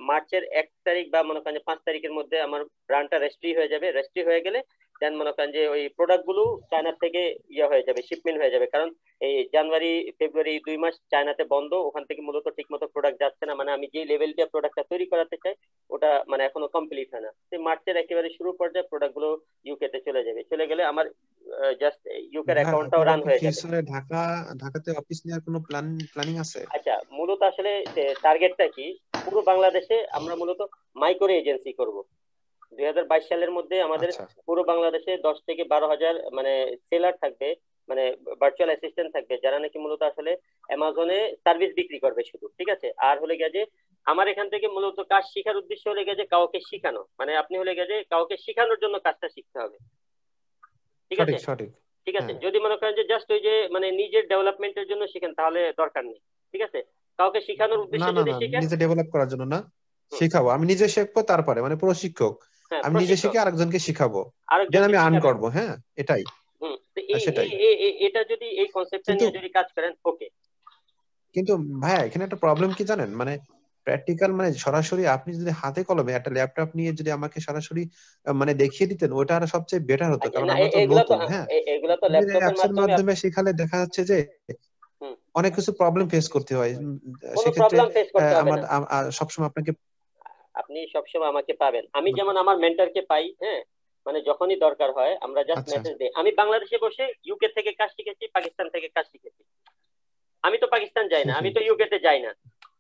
মার্চের 1 তারিখ বা মনে করেন 5 তারিখের মধ্যে আমার ব্র্যান্ডটা রেজিস্ট্রি হয়ে যাবে। রেজিস্ট্রি হয়ে গেলে দেন মনে করেন যে ওই প্রোডাক্ট গুলো চায়না থেকে ইয়ে হয়ে যাবে, শিপমেন্ট হয়ে যাবে। কারণ এই জানুয়ারি ফেব্রুয়ারি 2 মাস চায়নাতে বন্ধ, ওখান থেকে মূলত ঠিক মতো প্রোডাক্ট যাচ্ছে না, মানে আমি যে লেভেল দিয়ে প্রোডাক্টটা তৈরি করাতে চাই ওটা মানে এখনো কমপ্লিট হয় না। মার্চের একেবারে শুরু পর্যায়ে প্রোডাক্ট গুলো ইউকে তে চলে যাবে। চলে গেলে আমার জাস্ট ইউকের অ্যাকাউন্টটাও রান হয়ে যাবে। ফিউচারে ঢাকাতে অফিস নেওয়ার কোনো প্ল্যানিং আছে? আচ্ছা, মূলত আসলে টার্গেটটা কি, পুরো বাংলাদেশে আমরা মূলত মাইক্রো এজেন্সি করব। 2022 সালের মধ্যে আমাদের আচ্ছা পুরো বাংলাদেশে 10 থেকে 12,000 মানে সেলার থাকবে, মানে ভার্চুয়াল অ্যাসিস্ট্যান্ট থাকবে, যারা নাকি মূলত আসলে অ্যামাজনে সার্ভিস বিক্রি করবে শুধু, ঠিক আছে। আর হলে গিয়ে যে আমার এখান থেকে মূলত কাজ শেখার উদ্দেশ্য হলে গিয়ে যে কাউকে শেখানো, মানে আপনি হলে গিয়ে যে কাউকে শেখানোর জন্য কাজটা শিখতে হবে, ঠিক আছে। সঠিক সঠিক। ঠিক আছে, হ্যাঁ যদি মনে করেন যে জাস্ট ওই যে মানে নিজের ডেভেলপমেন্টের জন্য শিখেন তাহলে দরকার নেই, ঠিক আছে। কাউকে শেখানোর না উদ্দেশ্যে না যদি না, শিখেন, নিজে ডেভেলপ করার জন্য না, হুম, শিখাবো, আমি নিজে শিখবো, তারপরে মানে প্রশিক্ষক, হ্যাঁ আমি নিজে প্রশিক্ষক শিখে আরেকজনকে শিখাবো, দেন আরেকজনকে আমি আর্ন শিখাবেন। করবো, হ্যাঁ এটাই। হুম, তো হ্যাঁ, সেটাই। এটা যদি এই কনসেপ্টটা কিন্তু নিয়ে যদি কাজ করেন, ওকে। কিন্তু ভাইয়া এখানে একটা প্রবলেম কি জানেন, মানে প্র্যাকটিক্যাল মানে সরাসরি আপনি যদি হাতে কলমে একটা ল্যাপটপ নিয়ে যদি আমাকে সরাসরি মানে দেখিয়ে দিতেন, ওটা আর সবচেয়ে বেটার হতো, আচ্ছা, কারণ না আমরা তো এগুলা তো নতুন। হ্যাঁ, এগুলা তো মোবাইলের ল্যাপটপের অ্যাপস এর মাধ্যমে মাধ্যমে শেখালে দেখা যাচ্ছে যে হুম, অনেক কিছু প্রবলেম ফেস করতে হয়। কোনো সেক্ষেত্রে প্রবলেম ফেস করতে হবে আমার না। সবসময় আপনাকে। আপনি সবসময় আমাকে পাবেন, আমি যেমন আমার মেন্টরকে পাই, হ্যাঁ, মানে যখনই দরকার হয় আমরা জাস্ট আচ্ছা। মেসেজ দিই। আমি বাংলাদেশে বসে ইউকে থেকে কাজ শিখেছি, পাকিস্তান থেকে কাজ শিখেছি। আমি তো পাকিস্তান যাই না, আমি তো ইউকে তে যাই না,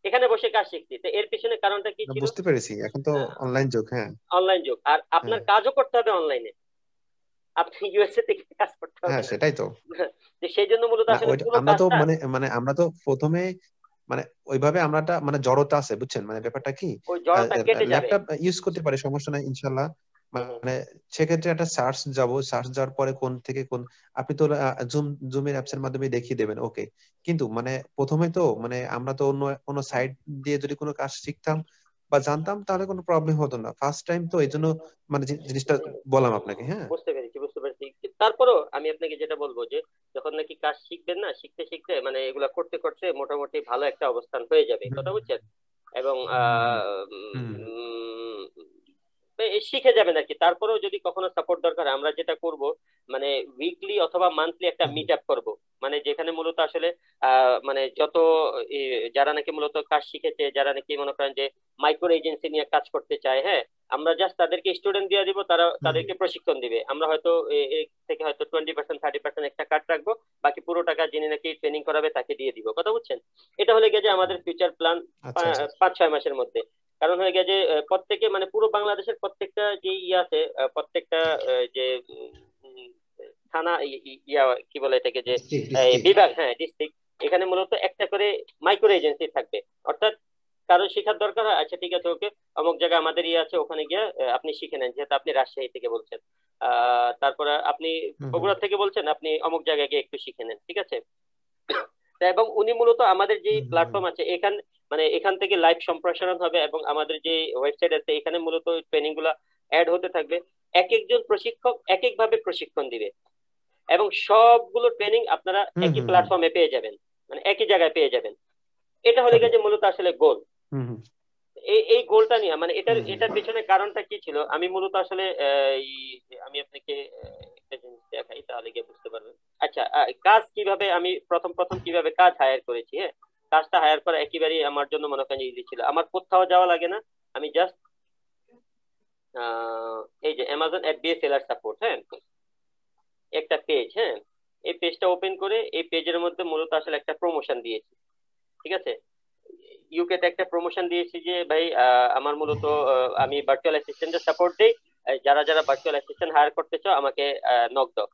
এখানে বসে কাজ শিখছি। তো এর পিছনে কারণটা কি ছিল? বুঝতে পেরেছি, এখন তো অনলাইন যুগ। হ্যাঁ অনলাইন যুগ, আর আপনার হ্যাঁ কাজও করতে হবে অনলাইনে, আপনি ইউএসএ থেকে কাজ করতে হবে হ্যাঁ, না। সেটাই তো। তো সেই জন্য মূলত না আসলে ওইটা পুরো আমরা তো কাজটা মানে আমরা তো প্রথমে মানে ওইভাবে আমরাটা মানে জড়তা আছে, বুঝছেন, মানে ব্যাপারটা কি, ওই জড়তা কেটে যাবে। ল্যাপটপ ইউজ করতে পারে, সমস্যা নাই ইনশাল্লাহ। হুম, হুম, মানে সেক্ষেত্রে একটা সার্চ যাওয়ার পরে কোন থেকে কোন, আপনি তো জুমের অ্যাপস এর মাধ্যমে দেখিয়ে দেবেন, ওকে। কিন্তু মানে প্রথমে তো মানে আমরা তো অন্য কোনো সাইট দিয়ে যদি কোনো কাজ শিখতাম বা জানতাম, তাহলে কোনো প্রবলেম হতো না। ফার্স্ট টাইম তো এই জন্য মানে জিনিসটা বললাম আপনাকে। হ্যাঁ বুঝতে পেরেছি বুঝতে পেরেছি। তারপরও আমি আপনাকে যেটা বলবো যে যখন নাকি কাজ শিখবেন না, শিখতে শিখতে মানে এগুলা করতে করতে মোটামুটি ভালো একটা অবস্থান হয়ে যাবে, হুম কথা বুঝছেন। এবং হুম শিখে যাবেন আর কি। তারপরেও যদি কখনো সাপোর্ট দরকার হয়, আমরা যেটা করব মানে উইকলি অথবা মান্থলি একটা হুম মিট আপ করবো, মানে যেখানে মূলত আসলে মানে যত এ, যারা নাকি মূলত কাজ শিখেছে, যারা নাকি মনে করেন যে মাইক্রো এজেন্সি নিয়ে কাজ করতে চায়, হ্যাঁ, আমরা জাস্ট তাদেরকে স্টুডেন্ট দিয়ে দিব, তারা হুম তাদেরকে প্রশিক্ষণ দিবে। আমরা হয়তো এর থেকে হয়তো 20% 30% একটা কাট রাখবো, বাকি পুরো টাকা যিনি নাকি ট্রেনিং করাবে তাকে দিয়ে দিব, কথা বুঝছেন। এটা হলে গিয়ে যে আমাদের ফিউচার প্ল্যান আচ্ছা আচ্ছা। 5-6 মাসের মধ্যে। কারণ হয়ে গেছে যে প্রত্যেকে মানে পুরো বাংলাদেশের প্রত্যেকটা যে ইয়ে আছে, প্রত্যেকটা যে উম, থানা ইয়া কি বলে এটাকে, যে ডিস্ট্রিক্ট। বিভাগ, হ্যাঁ ডিস্ট্রিক্ট, এখানে মূলত একটা করে মাইক্রো এজেন্সি থাকবে। অর্থাৎ কারো শেখার দরকার হয়, আচ্ছা ঠিক আছে ওকে, অমুক জায়গায় আমাদের ইয়ে আছে, ওখানে গিয়ে আপনি শিখে নেন, যেহেতু আপনি রাজশাহী থেকে বলছেন। তারপরে আপনি হুম হুম বগুড়া থেকে বলছেন, আপনি অমুক জায়গায় গিয়ে একটু শিখে নেন, ঠিক আছে। তা এবং উনি মূলত আমাদের যে হুম হুম হুম। প্ল্যাটফর্ম আছে মানে এখান থেকে লাইভ সম্প্রসারণ হবে, এবং আমাদের যে ওয়েবসাইট আছে এখানে মূলত ট্রেনিং গুলা অ্যাড হতে থাকবে। এক একজন প্রশিক্ষক এক এক ভাবে প্রশিক্ষণ দিবে, এবং সবগুলো ট্রেনিং আপনারা হুম একই হুম হুম। প্ল্যাটফর্মে পেয়ে যাবেন, মানে একই জায়গায় পেয়ে যাবেন। এটা হলে সঠিক। গেছে মূলত আসলে গোল। হুম হুম এই গোলটা নিয়ে মানে এটার হুম হুম। এটার পেছনে কারণটা কি ছিল, আমি মূলত আসলে আমি আপনাকে একটা জিনিস দেখাই, তাহলে গিয়ে বুঝতে পারবেন। আচ্ছা, কাজ কিভাবে আমি প্রথম প্রথম কিভাবে কাজ হায়ার করেছি, হ্যাঁ। কাজটা হায়ার করা একেবারেই আমার জন্য মনে করেন ইজি ছিল, আমার কোথাও যাওয়া লাগে না। আমি জাস্ট এই যে অ্যামাজন FBA সেলার সাপোর্ট, হ্যাঁ, একটা পেজ, হ্যাঁ, এই পেজটা ওপেন করে এই পেজের মধ্যে মূলত আসলে একটা প্রমোশন দিয়েছি, ঠিক আছে। ইউকে তে একটা প্রমোশন দিয়েছি যে ভাই আমার মূলত আমি ভার্চুয়াল অ্যাসিস্ট্যান্টের সাপোর্ট দিই, যারা যারা ভার্চুয়াল অ্যাসিস্ট্যান্ট হায়ার করতে চাও আমাকে নক দাও।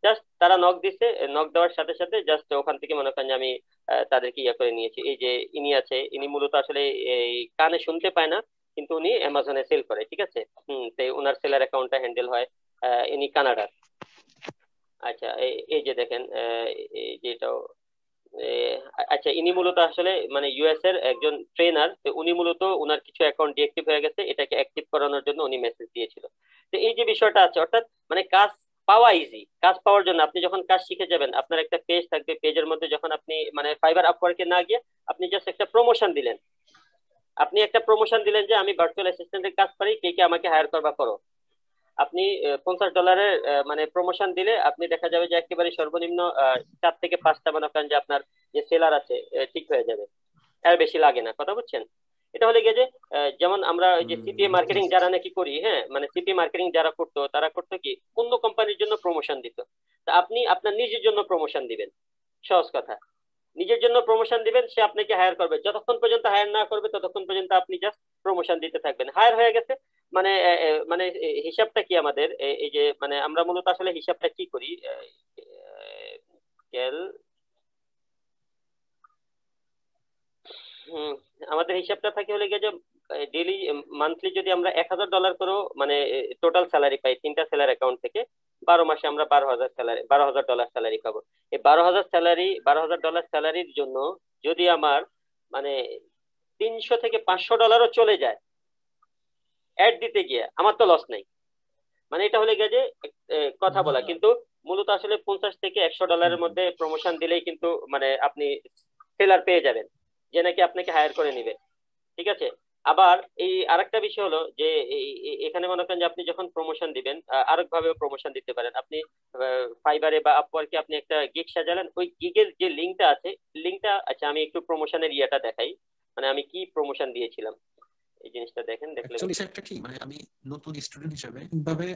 জাস্ট তারা নক দিছে, নক দেওয়ার সাথে সাথে জাস্ট ওখান থেকে মনে করেন যে আমি তাদেরকে ইয়ে করে নিয়েছি। এই যে ইনি আছে, ইনি মূলত আসলে এই কানে শুনতে পায় না, কিন্তু উনি অ্যামাজনে সেল করে, ঠিক আছে। তো ওনার সেলার অ্যাকাউন্টটা হ্যান্ডেল হয়, ইনি কানাডার। আচ্ছা, এই যে দেখেন এই যে এটাও এ, আচ্ছা, ইনি মূলত আসলে মানে ইউএস এর একজন ট্রেনার। তো উনি মূলত উনার কিছু অ্যাকাউন্ট ডিএক্টিভ হয়ে গেছে, এটাকে অ্যাক্টিভ করানোর জন্য উনি মেসেজ দিয়েছিল। তো এই যে বিষয়টা আছে, অর্থাৎ মানে কাজ পাওয়া ইজি। কাজ পাওয়ার জন্য আপনি যখন কাজ শিখে যাবেন, আপনার একটা পেজ থাকবে, পেজের মধ্যে যখন আপনি মানে ফাইবার আপওয়ার্কে না গিয়ে আপনি জাস্ট একটা প্রমোশন দিলেন, আপনি একটা প্রমোশন দিলেন যে আমি ভার্চুয়াল অ্যাসিস্ট্যান্টের কাজ পারি, কে কে আমাকে হায়ার করবা করো। আপনি $50 মানে প্রমোশন দিলে আপনি দেখা যাবে যে একেবারে সর্বনিম্ন 4 থেকে 5টা মনে করেন যে আপনার যে সেলার আছে ঠিক হয়ে যাবে, এর বেশি লাগে না, কথা বুঝছেন। এটা হলে গিয়ে যে যেমন আমরা ওই যে সিপিএ মার্কেটিং যারা নাকি করি, হ্যাঁ, মানে সিপিএ মার্কেটিং যারা করতো তারা করতো কি অন্য কোম্পানির জন্য প্রমোশন দিত। তা আপনি আপনার নিজের জন্য প্রমোশন দিবেন, সহজ কথা, নিজের জন্য প্রমোশন দিবেন, সে আপনাকে হায়ার করবে, যতক্ষণ পর্যন্ত হায়ার না করবে ততক্ষণ পর্যন্ত আপনি জাস্ট প্রমোশন দিতে থাকবেন। হায়ার হয়ে গেছে মানে মানে হিসাবটা কি আমাদের এই যে মানে আমরা মূলত আসলে হিসাবটা কি করি, ক্যাল হুম, আমাদের হিসাবটা থাকে হলে গিয়ে যে ডেইলি মান্থলি যদি আমরা $1,000 করেও মানে টোটাল স্যালারি পাই তিনটা সেলার অ্যাকাউন্ট থেকে, 12 মাসে আমরা 12,000 স্যালারি, $12,000 স্যালারি পাবো। এই 12,000 স্যালারির জন্য যদি আমার মানে 300 থেকে $500 চলে যায় অ্যাড দিতে গিয়ে, আমার তো লস নেই। মানে এটা হলে গিয়ে যে কথা বলা, কিন্তু মূলত আসলে $50 থেকে $100 মধ্যে প্রমোশন দিলেই কিন্তু মানে আপনি সেলার পেয়ে যাবেন যে নাকি আপনাকে হায়ার করে নিবে। ঠিক আছে। আবার এই আরেকটা বিষয় হলো যে এখানে মনে করেন যে আপনি যখন প্রমোশন দিবেন আরেক ভাবে প্রমোশন দিতে পারেন আপনি। ফাইবারে বা আপওয়ার্কে আপনি একটা গিগ সাজালেন, ওই গিগের যে লিঙ্কটা আছে, লিঙ্কটা, আচ্ছা আমি একটু প্রমোশনের ইয়েটা দেখাই, মানে আমি কি প্রমোশন দিয়েছিলাম এই জিনিসটা দেখেন, দেখলে অ্যাকচুয়ালি একটা কি মানে আমি নতুন স্টুডেন্ট হিসেবে ভাবে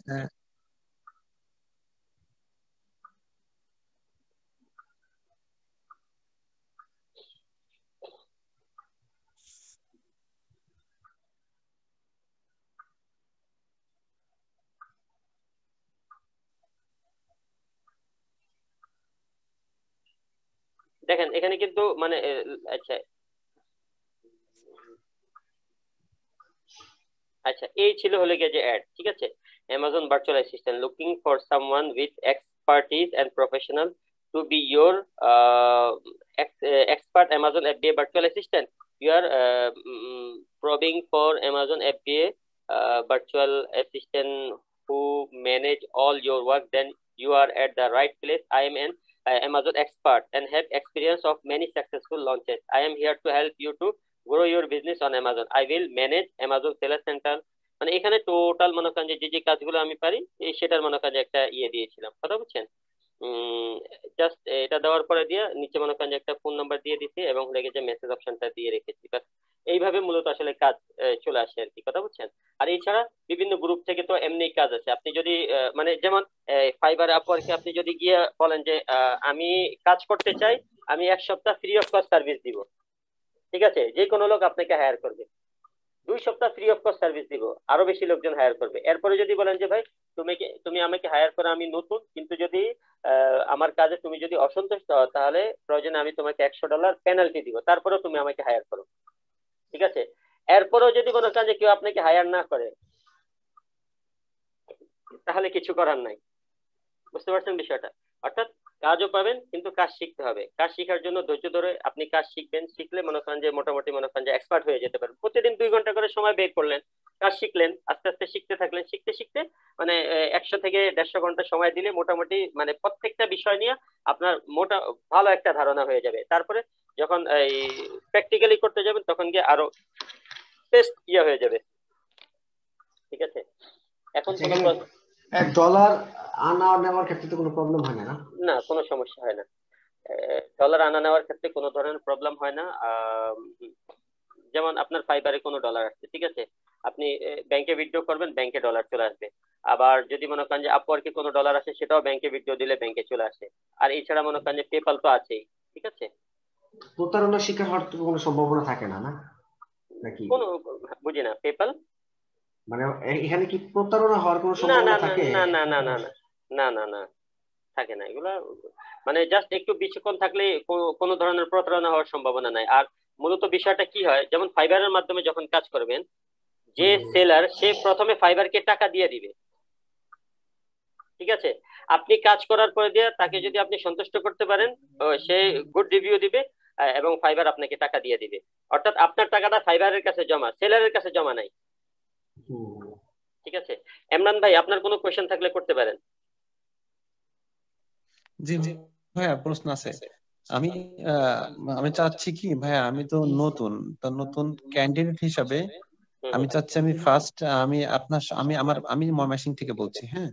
দেখেন এখানে কিন্তু মানে আচ্ছা আচ্ছা এই ছিল হলে গিয়ে যে অ্যাড। ঠিক আছে। Amazon virtual assistant looking for someone with expertise and professional to be your expert Amazon FBA virtual assistant. You are probing for Amazon FBA virtual assistant who manage all your work. Then you are at the right place. I am an Amazon expert and have experience of many successful launches. I am here to help you to grow your business on Amazon. I will manage Amazon Seller Center. মানে এখানে টোটাল মনে করেন যে যে যে কাজগুলো আমি পারি সেটার মনে করেন যে একটা ইয়ে দিয়েছিলাম, কথা বুঝছেন। জাস্ট এটা দেওয়ার পরে দিয়ে নিচে মনে করেন যে একটা ফোন নাম্বার দিয়ে দিচ্ছি এবং হয়ে গেছে মেসেজ অপশনটা দিয়ে রেখেছি, বাস। এইভাবে মূলত আসলে কাজ চলে আসে আর কি, কথা বুঝছেন। আর এছাড়া বিভিন্ন গ্রুপ থেকে তো এমনি কাজ আছে, আপনি যদি মানে যেমন ফাইবার আপওয়ার্কে আপনি যদি গিয়ে বলেন যে আমি কাজ করতে চাই, আমি 1 সপ্তাহ ফ্রি অফ কস্ট সার্ভিস দিব, ঠিক আছে, যে কোনো লোক আপনাকে হায়ার করবে। 2 সপ্তাহ ফ্রি অফ কস্ট সার্ভিস দিব, আরো বেশি লোকজন হায়ার করবে। এরপরে যদি বলেন যে ভাই তুমি আমাকে হায়ার করো, আমি নতুন, কিন্তু যদি আমার কাজে তুমি যদি অসন্তুষ্ট হও তাহলে প্রয়োজনে আমি তোমাকে $100 পেনাল্টি দিব, তারপরেও তুমি আমাকে হায়ার করো। ঠিক আছে। এরপরেও যদি মনে করেন যে কেউ আপনাকে হায়ার না করে তাহলে কিছু করার নাই। বুঝতে পারছেন বিষয়টা? অর্থাৎ কাজও পাবেন কিন্তু কাজ শিখতে হবে। কাজ শেখার জন্য ধৈর্য ধরে আপনি কাজ শিখবেন, শিখলে মনে করেন যে মোটামুটি মনে করেন যে এক্সপার্ট হয়ে যেতে পারেন। প্রতিদিন 2 ঘন্টা করে সময় বের করলেন, কাজ শিখলেন, আস্তে আস্তে শিখতে থাকলেন, শিখতে শিখতে মানে 100 থেকে 150 ঘন্টা সময় দিলে মোটামুটি মানে প্রত্যেকটা বিষয় নিয়ে আপনার মোটা ভালো একটা ধারণা হয়ে যাবে। তারপরে যখন এই প্র্যাকটিক্যালি করতে যাবেন তখন গিয়ে আরো টেস্ট ইয়ে হয়ে যাবে। ঠিক আছে। এখন $1 আনা নেওয়ার ক্ষেত্রে তো কোনো প্রবলেম হয় না? না, কোনো সমস্যা হয় না। ডলার আনা নেওয়ার ক্ষেত্রে কোনো ধরনের প্রবলেম হয় না। যেমন আপনার ফাইবারে কোনো ডলার আসছে, ঠিক আছে, আপনি ব্যাংকে উইথড্র করবেন, ব্যাংকে ডলার চলে আসবে। আবার যদি মনে করেন যে আপওয়ার্কে কোনো ডলার আসে সেটাও ব্যাংকে উইথড্র দিলে ব্যাংকে চলে আসে। আর এছাড়া মনে করেন যে পেপাল তো আছেই। ঠিক আছে। প্রতারণার শিকার হওয়ার তো কোনো সম্ভাবনা থাকে না, না নাকি? কোনো বুঝি না, পেপাল মানে এখানে কি প্রতারণা হওয়ার কোনো না না সম্ভাবনা না থাকে? না না না না না না না না থাকে না, এগুলা মানে জাস্ট একটু বেশিক্ষণ থাকলে কোনো ধরনের প্রতারণা হওয়ার সম্ভাবনা নাই। আর মূলত বিষয়টা কি হয়, যেমন ফাইবারের মাধ্যমে যখন কাজ করবেন, যে সেলার সে প্রথমে ফাইবারকে টাকা দিয়ে দিবে, ঠিক আছে, আপনি কাজ করার পরে দিয়ে তাকে যদি আপনি সন্তুষ্ট করতে পারেন সে গুড রিভিউ দিবে এবং ফাইবার আপনাকে টাকা দিয়ে দিবে। অর্থাৎ আপনার টাকাটা ফাইবারের কাছে জমা, সেলারের কাছে জমা নাই। ঠিক আছে। ইমরান ভাই আপনার কোনো কোয়েশ্চেন থাকলে করতে পারেন। জি ভাইয়া, প্রশ্ন আছে। আমি চাচ্ছি কি ভাইয়া, আমি তো নতুন ক্যান্ডিডেট হিসাবে আমি চাচ্ছি আমি ফার্স্ট আমি ময়মনসিংহ থেকে বলছি। হ্যাঁ,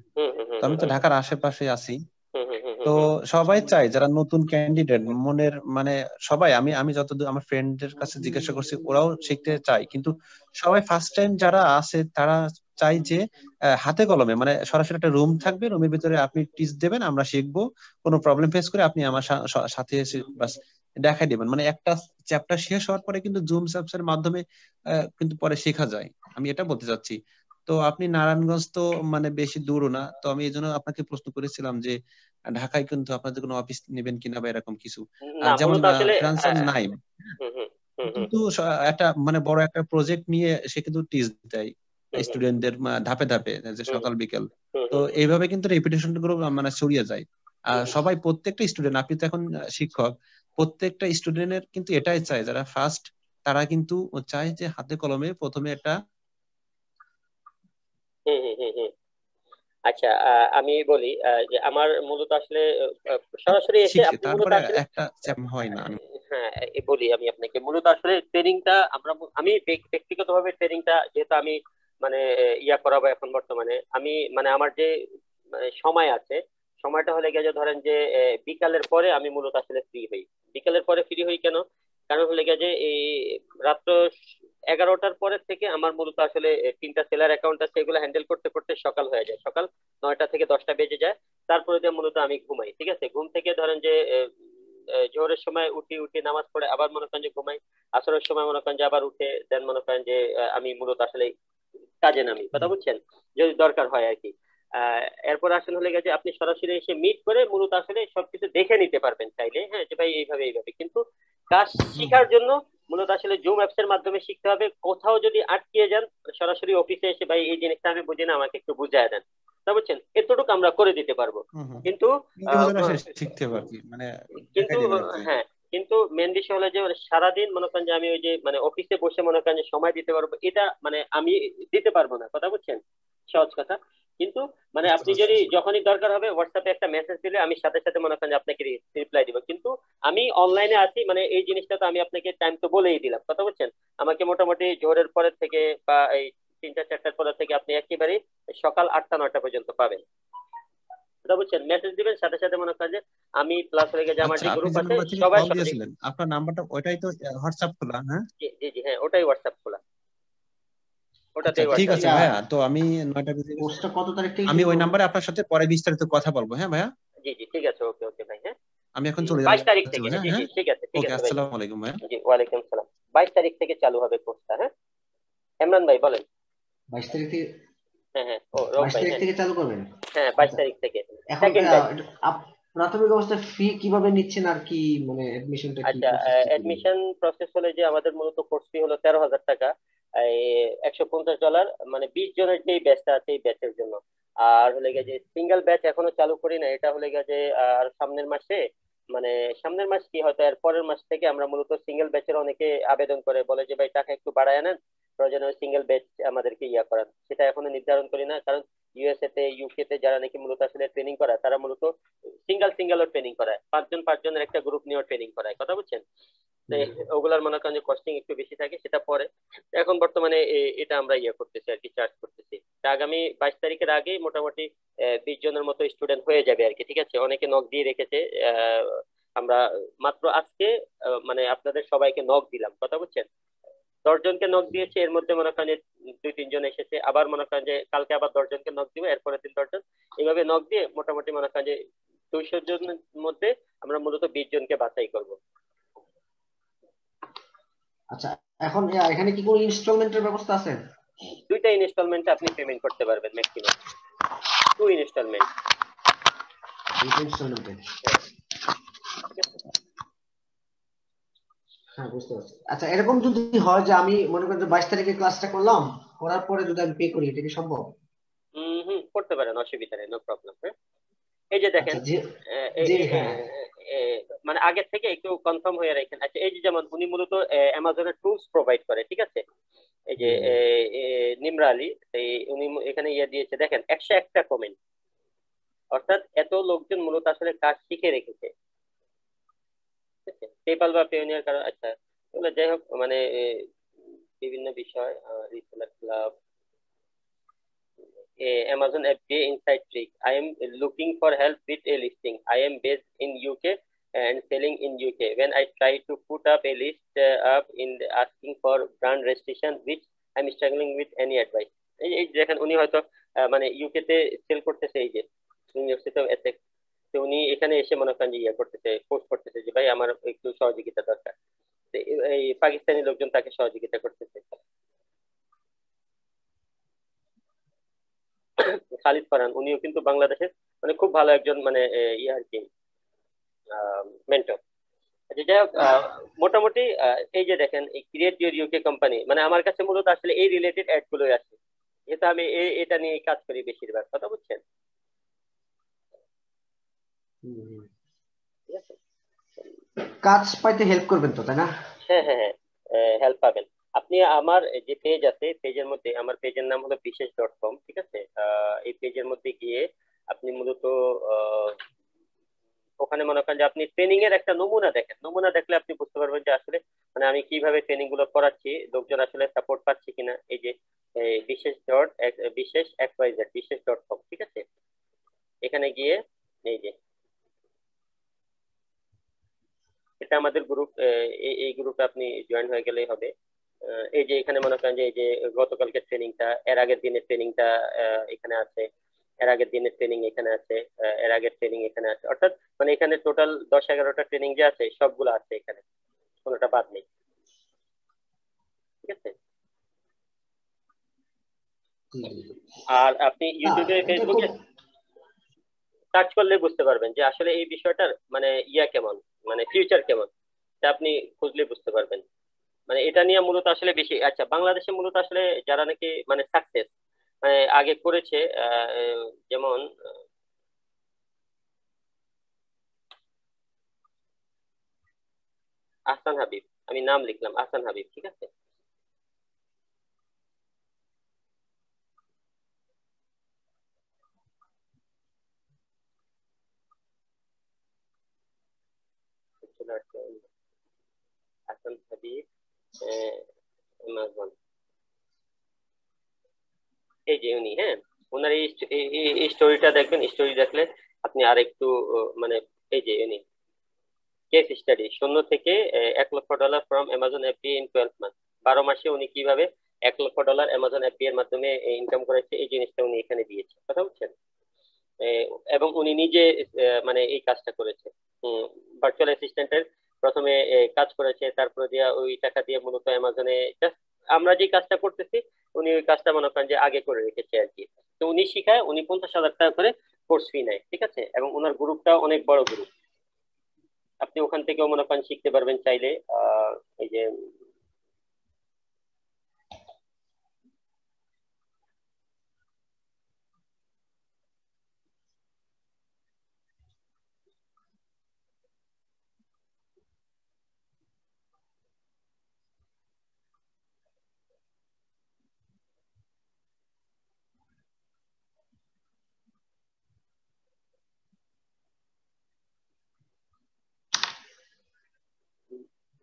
তো আমি তো ঢাকার আশেপাশে আছি। তো তো সবাই চায় যারা নতুন ক্যান্ডিডেট মনের মানে সবাই আমি আমি যতদূর আমার ফ্রেন্ডদের কাছে জিজ্ঞাসা করছি ওরাও শিখতে চায়, কিন্তু সবাই ফার্স্ট টাইম যারা আছে তারা চাই যে হাতে কলমে মানে সরাসরি একটা রুম থাকবে, রুমের ভিতরে আপনি টিচ দেবেন, আমরা শিখবো, কোনো প্রবলেম ফেস করে আপনি আমার সাথে এসে বাস দেখাই দিবেন। মানে একটা চ্যাপ্টার শেষ হওয়ার পরে কিন্তু জুম অ্যাপস এর মাধ্যমে কিন্তু পরে শেখা যায়, আমি এটা বলতে চাচ্ছি। তো আপনি নারায়ণগঞ্জ তো মানে বেশি দূরও না, তো আমি এই জন্য আপনাকে প্রশ্ন করেছিলাম যে ঢাকায় কিন্তু আপনাদের কোনো অফিস নেবেন কিনা বা এরকম কিছু, না যেমন মূলত আসলে ফ্রিল্যান্সার নাইম হুম হুম হুম হুম কিন্তু একটা মানে বড় একটা প্রজেক্ট নিয়ে সে কিন্তু টিচ দেয় হুম হুম স্টুডেন্টদের ধাপে ধাপে, যে হুম সকাল বিকেল। হুম তো হুম এইভাবে কিন্তু রেপুটেশন গুলো মানে ছড়িয়ে যায়। আর হুম সবাই প্রত্যেকটা স্টুডেন্ট, আপনি তো এখন শিক্ষক, প্রত্যেকটা স্টুডেন্টের কিন্তু এটাই চায় যারা ফার্স্ট, তারা কিন্তু চায় যে হাতে কলমে প্রথমে একটা হুম হুম হুম হুম। আচ্ছা, আমি বলি যে আমার মূলত আসলে সরাসরি এসে শিখছে, আপনি মূলত তারপরে আসলে একটা চ্যাপ হয় না। হ্যাঁ বলি আমি আপনাকে মূলত আসলে ট্রেনিংটা আমি ব্যক্তিগতভাবে ট্রেনিংটা যেহেতু আমি মানে ইয়া করাবো এখন বর্তমানে আমি মানে আমার যে সময় আছে, সময়টা হলে গিয়ে যে ধরেন যে বিকালের পরে আমি মূলত আসলে ফ্রি হই। বিকালের পরে ফ্রি হই কেন? কারণ হলে গিয়ে যে এই রাত্র 11টার পরে থেকে আমার মূলত আসলে তিনটা সেলার অ্যাকাউন্ট আছে, এগুলো হ্যান্ডেল করতে করতে সকাল হয়ে যায়, সকাল 9টা থেকে 10টা বেজে যায়। তারপরে দিয়ে মূলত আমি ঘুমাই, ঠিক আছে? ঘুম থেকে ধরেন যে জোহরের সময় উঠি নামাজ পড়ে আবার মনে করেন যে ঘুমাই, আসরের সময় মনে করেন যে আবার উঠে দেন মনে করেন যে আমি মূলত আসলে কাজে নামি, কথা বুঝছেন? যদি দরকার হয় আর কি। এরপর আসলে হলে গেছে আপনি সরাসরি এসে মিট করে মূলত আসলে সবকিছু দেখে নিতে পারবেন চাইলে, হ্যাঁ যে ভাই এইভাবে এইভাবে। কিন্তু কাজ শেখার জন্য মূলত আসলে জুম অ্যাপস এর মাধ্যমে শিখতে হবে। কোথাও যদি আটকে যান সরাসরি অফিসে এসে ভাই এই জিনিসটা আমি বুঝি না আমাকে একটু বুঝায় দেন, তা বুঝছেন, এতটুকু আমরা করে দিতে পারবো। কিন্তু আহ, ইন্ডিভিজুয়াল শিখতে হবে আর কি, মানে কিন্তু দেখাই দিবেন আর কি। হ্যাঁ, কিন্তু মেন বিষয় হলো যে মানে সারাদিন মনে করেন যে আমি ওই যে মানে অফিসে বসে মনে করেন যে সময় দিতে পারবো, এটা মানে আমি দিতে পারবো না, কথা বুঝছেন? সহজ কথা। কিন্তু মানে বুঝতে আপনি পারছি। যদি যখনই দরকার হবে হোয়াটসঅ্যাপে একটা মেসেজ দিলে আমি সাথে সাথে মনে করেন যে আপনাকে রিপ্লাই দিব। কিন্তু আমি অনলাইনে আছি মানে এই জিনিসটা তো আমি আপনাকে টাইম তো বলেই দিলাম, কথা বুঝছেন? আমাকে মোটামুটি জোহরের পরের থেকে বা এই 3টা 4টার পরের থেকে আপনি একেবারেই সকাল 8টা 9টা পর্যন্ত পাবেন, কথা বুঝছেন? মেসেজ দিবেন সাথে সাথে মনে করেন যে আমি প্লাস হয়ে গেছে আমার আচ্ছা, যে আপনি গ্রুপ যে আছে নাম্বার থেকে সবাই কল সবাই। দিয়েছিলেন আপনার নাম্বারটা ওইটাই তো হোয়াটসঅ্যাপ খোলা? হ্যাঁ, জি জি জি, হ্যাঁ ওটাই হোয়াটসঅ্যাপ খোলা, আচ্ছা ওটাতেই ঠিক হোয়াটসঅ্যাপ। আছে ভাইয়া, তো আমি 9টা বেজে গেছে, কোর্সটা কত তারিখ থেকে আমি শুরু ওই হবে? নাম্বারে আপনার সাথে পরে বিস্তারিত কথা বলবো। হ্যাঁ ভাইয়া, জি জি ঠিক আছে, ওকে ওকে ভাই, হ্যাঁ। আমি এখন চলে 22 তারিখ যাচ্ছি থেকে, ভাইয়া। জি জি হ্যাঁ, ঠিক ওকে, আছে ভাই। আসসালামু আলাইকুম ভাইয়া। জি ওয়ালাইকুম সালাম। 22 তারিখ থেকে চালু হবে কোর্সটা, হ্যাঁ। ইমরান ভাই বলেন। 22 তারিখ থেকে? হ্যাঁ হ্যাঁ, ও রব বাইশ ভাই, তারিখ হ্যাঁ থেকে চালু করবেন? হ্যাঁ, বাইশ আচ্ছা, তারিখ থেকে এখন সেকেন্ড ব্যাচ। প্রাথমিক অবস্থায় ফি কিভাবে নিচ্ছেন আর কি, মানে অ্যাডমিশনটা কি আচ্ছা, প্রসেসটা কি বলবেন? অ্যাডমিশন প্রসেস হলে যে আমাদের মূলত কোর্স ফি হলো 13,000 টাকা, এই $150, মানে 20 জনের যে ব্যাচটা আছে এই ব্যাচের জন্য। আর হলে গিয়ে যে সিঙ্গেল ব্যাচ এখনো চালু করি না, এটা হলে গিয়ে যে আর সামনের মাসে, মানে সামনের মাস কি হয়তো এর পরের মাস থেকে আমরা মূলত সিঙ্গেল ব্যাচের অনেকে আবেদন করে বলে যে ভাই টাকা একটু বাড়ায় নেন, প্রয়োজনে সিঙ্গেল ব্যাচ আমাদেরকে ইয়া করান। সেটা এখনো নির্ধারণ করি না, কারণ ইউএসএ তে ইউকে তে যারা নাকি মূলত আসলে ট্রেনিং করায় তারা মূলত সিঙ্গেলও ট্রেনিং করায়, 5 জনের একটা গ্রুপ নিয়েও ট্রেনিং করায়, কথা বুঝছেন? তো হুম। ওগুলার মনে করেন যে কস্টিং একটু বেশি থাকে, সেটা পরে। এখন বর্তমানে এটা আমরা ইয়ে করতেছি আর কি, চার্জ করতেছি। তা আগামী 22 তারিখের আগেই মোটামুটি 20 জনের মতো স্টুডেন্ট হয়ে যাবে আর কি, ঠিক আছে? অনেকে নক দিয়ে রেখেছে। আহ, আমরা মাত্র আজকে মানে আপনাদের সবাইকে নক দিলাম, কথা বুঝছেন? 10 জনকে নক দিয়েছে, এর মধ্যে মনে করেন যে 2-3 জন এসেছে, আবার মনে করেন যে কালকে আবার 10 জনকে নক দিব, এরপরে 10জন, এইভাবে নক দিয়ে মোটামুটি মনে করেন যে 200 জনের মধ্যে আমরা মূলত 20 জনকে বাছাই করব। আচ্ছা, এখন এখানে কি কোনো ইনস্টলমেন্টের ব্যবস্থা আছে? 2টা ইনস্টলমেন্টে আপনি পেমেন্ট করতে পারবেন, ম্যাক্সিমাম 2 ইনস্টলমেন্ট। দুটো ইনস্টলমেন্টে? হ্যাঁ, ঠিক আছে। হ্যাঁ, বুঝতে পারছি। আচ্ছা, এরকম যদি হয় যে আমি মনে করেন যে 22 তারিখে ক্লাসটা করলাম, করার পরে যদি আমি পে করি, এটা কি সম্ভব? হুম, করতে পারেন, অসুবিধা নেই, নো প্রবলেম। হ্যাঁ, এই যে দেখেন, আচ্ছা, যে আহ, এ- যে এ- হ্যাঁ, এ- মানে আগে থেকে একটু কনফার্ম হয়ে রাখেন। আচ্ছা, এই যে যেমন উনি মূলত অ্যামাজনের টুলস প্রোভাইড করে, ঠিক আছে? এই যে হুম, নিমরা আলী, এই উনি এখানে ইয়ে দিয়েছে দেখেন, 101টা কমেন্ট, অর্থাৎ এত লোকজন মূলত আসলে কাজ শিখে রেখেছে, ঠিক আছে? পেপাল বা পেওনিয়ার কারণ, আচ্ছা এগুলো যাই হোক, মানে বিভিন্ন বিষয়, reseller club, Amazon FBA Inside Trick. I am looking for help with a listing. I am based in UK and selling in UK. When I try to put up a list up in asking for brand registration, which I'm struggling with any advice. এই দেখেন উনি হয়তো মানে ইউকে তে সেল করতেছে, এই যে ইউনিভার্সিটি অফ এসেক্স, তো উনি এখানে এসে মনে করেন যে ইয়ে করতেছে, পোস্ট করতেছে যে ভাই আমার একটু সহযোগিতা দরকার। এই পাকিস্তানি লোকজন তাকে সহযোগিতা করতেছে। খালিদ ফারহান উনিও কিন্তু বাংলাদেশের মানে খুব ভালো একজন মানে ইয়ে আর কি মেন্টর। আচ্ছা যাই হোক, মোটামুটি এই যে দেখেন এই ক্রিয়েট ইউর ইউকে কোম্পানি, মানে আমার কাছে মূলত আসলে এই রিলেটেড অ্যাড গুলোই আসে, যেহেতু আমি এটা নিয়ে কাজ করি বেশিরভাগ, কথা বুঝছেন? ঠিক আছে, কাজ পাইতে হেল্প করবেন তো, তাই না? হ্যাঁ হ্যাঁ হ্যাঁ, হেল্প পাবেন। আপনি আমার যে পেজ আছে, পেজের মধ্যে আমার পেজের নাম হলো বিশেষ.com, ঠিক আছে? এই পেজের মধ্যে গিয়ে আপনি মূলত ওখানে মনে করেন যে আপনি ট্রেনিং এর একটা নমুনা দেখেন, নমুনা দেখলে আপনি বুঝতে পারবেন যে আসলে মানে আমি কিভাবে ট্রেনিং গুলো করাচ্ছি, লোকজন আসলে সাপোর্ট পাচ্ছে কিনা। এই যে বিশেষ.com, ঠিক আছে? এখানে গিয়ে এই যে এটা আমাদের গ্রুপ, এই গ্রুপে আপনি জয়েন হয়ে গেলেই হবে। এই যে এখানে মনে করেন যে এই যে গতকালকে ট্রেনিংটা, এর আগের দিনের ট্রেনিংটা এখানে আছে, এর আগের দিনের ট্রেনিং এখানে আছে, এর আগের ট্রেনিং এখানে আছে, অর্থাৎ মানে এখানে টোটাল 10-11টা ট্রেনিং যে আছে সবগুলো আছে এখানে, কোনোটা বাদ নেই, ঠিক আছে? আর আপনি ইউটিউবে ফেসবুকে সার্চ করলে বুঝতে পারবেন যে আসলে এই বিষয়টার মানে ইয়া কেমন, মানে ফিউচার কেমন, তা আপনি খুঁজলে বুঝতে পারবেন। মানে এটা নিয়ে মূলত আসলে বেশি, আচ্ছা বাংলাদেশে মূলত আসলে যারা নাকি মানে সাকসেস মানে আগে করেছে, যেমন আহসান হাবিব, আমি নাম লিখলাম আহসান হাবিব, ঠিক আছে? আহসান হাবিব অ্যামাজন, এই যে উনি, হ্যাঁ ওনার এই স্টোরিটা দেখবেন, স্টোরি দেখলে আপনি আর একটু মানে এই যে উনি কেস স্টাডি 0 থেকে $1,00,000 from Amazon FBA in 12 month, 12 মাসে উনি কিভাবে $1,00,000 অ্যামাজন এফবিএ এর মাধ্যমে ইনকাম করেছে, এই জিনিসটা উনি এখানে দিয়েছে, কথা বুঝছেন? এবং উনি নিজে মানে এই কাজটা করেছে, ভার্চুয়াল অ্যাসিস্ট্যান্টের প্রথমে কাজ করেছে, তারপরে দিয়ে ওই টাকা দিয়ে মূলত অ্যামাজনে জাস্ট আমরা যে কাজটা করতেছি উনি ওই কাজটা মনে করেন যে আগে করে রেখেছে আর কি। তো উনি শিখায়, উনি 50,000 টাকা করে কোর্স ফি নেয়, ঠিক আছে? এবং ওনার গ্রুপটা অনেক বড় গ্রুপ, আপনি ওখান থেকেও মনে করেন শিখতে পারবেন চাইলে। এই যে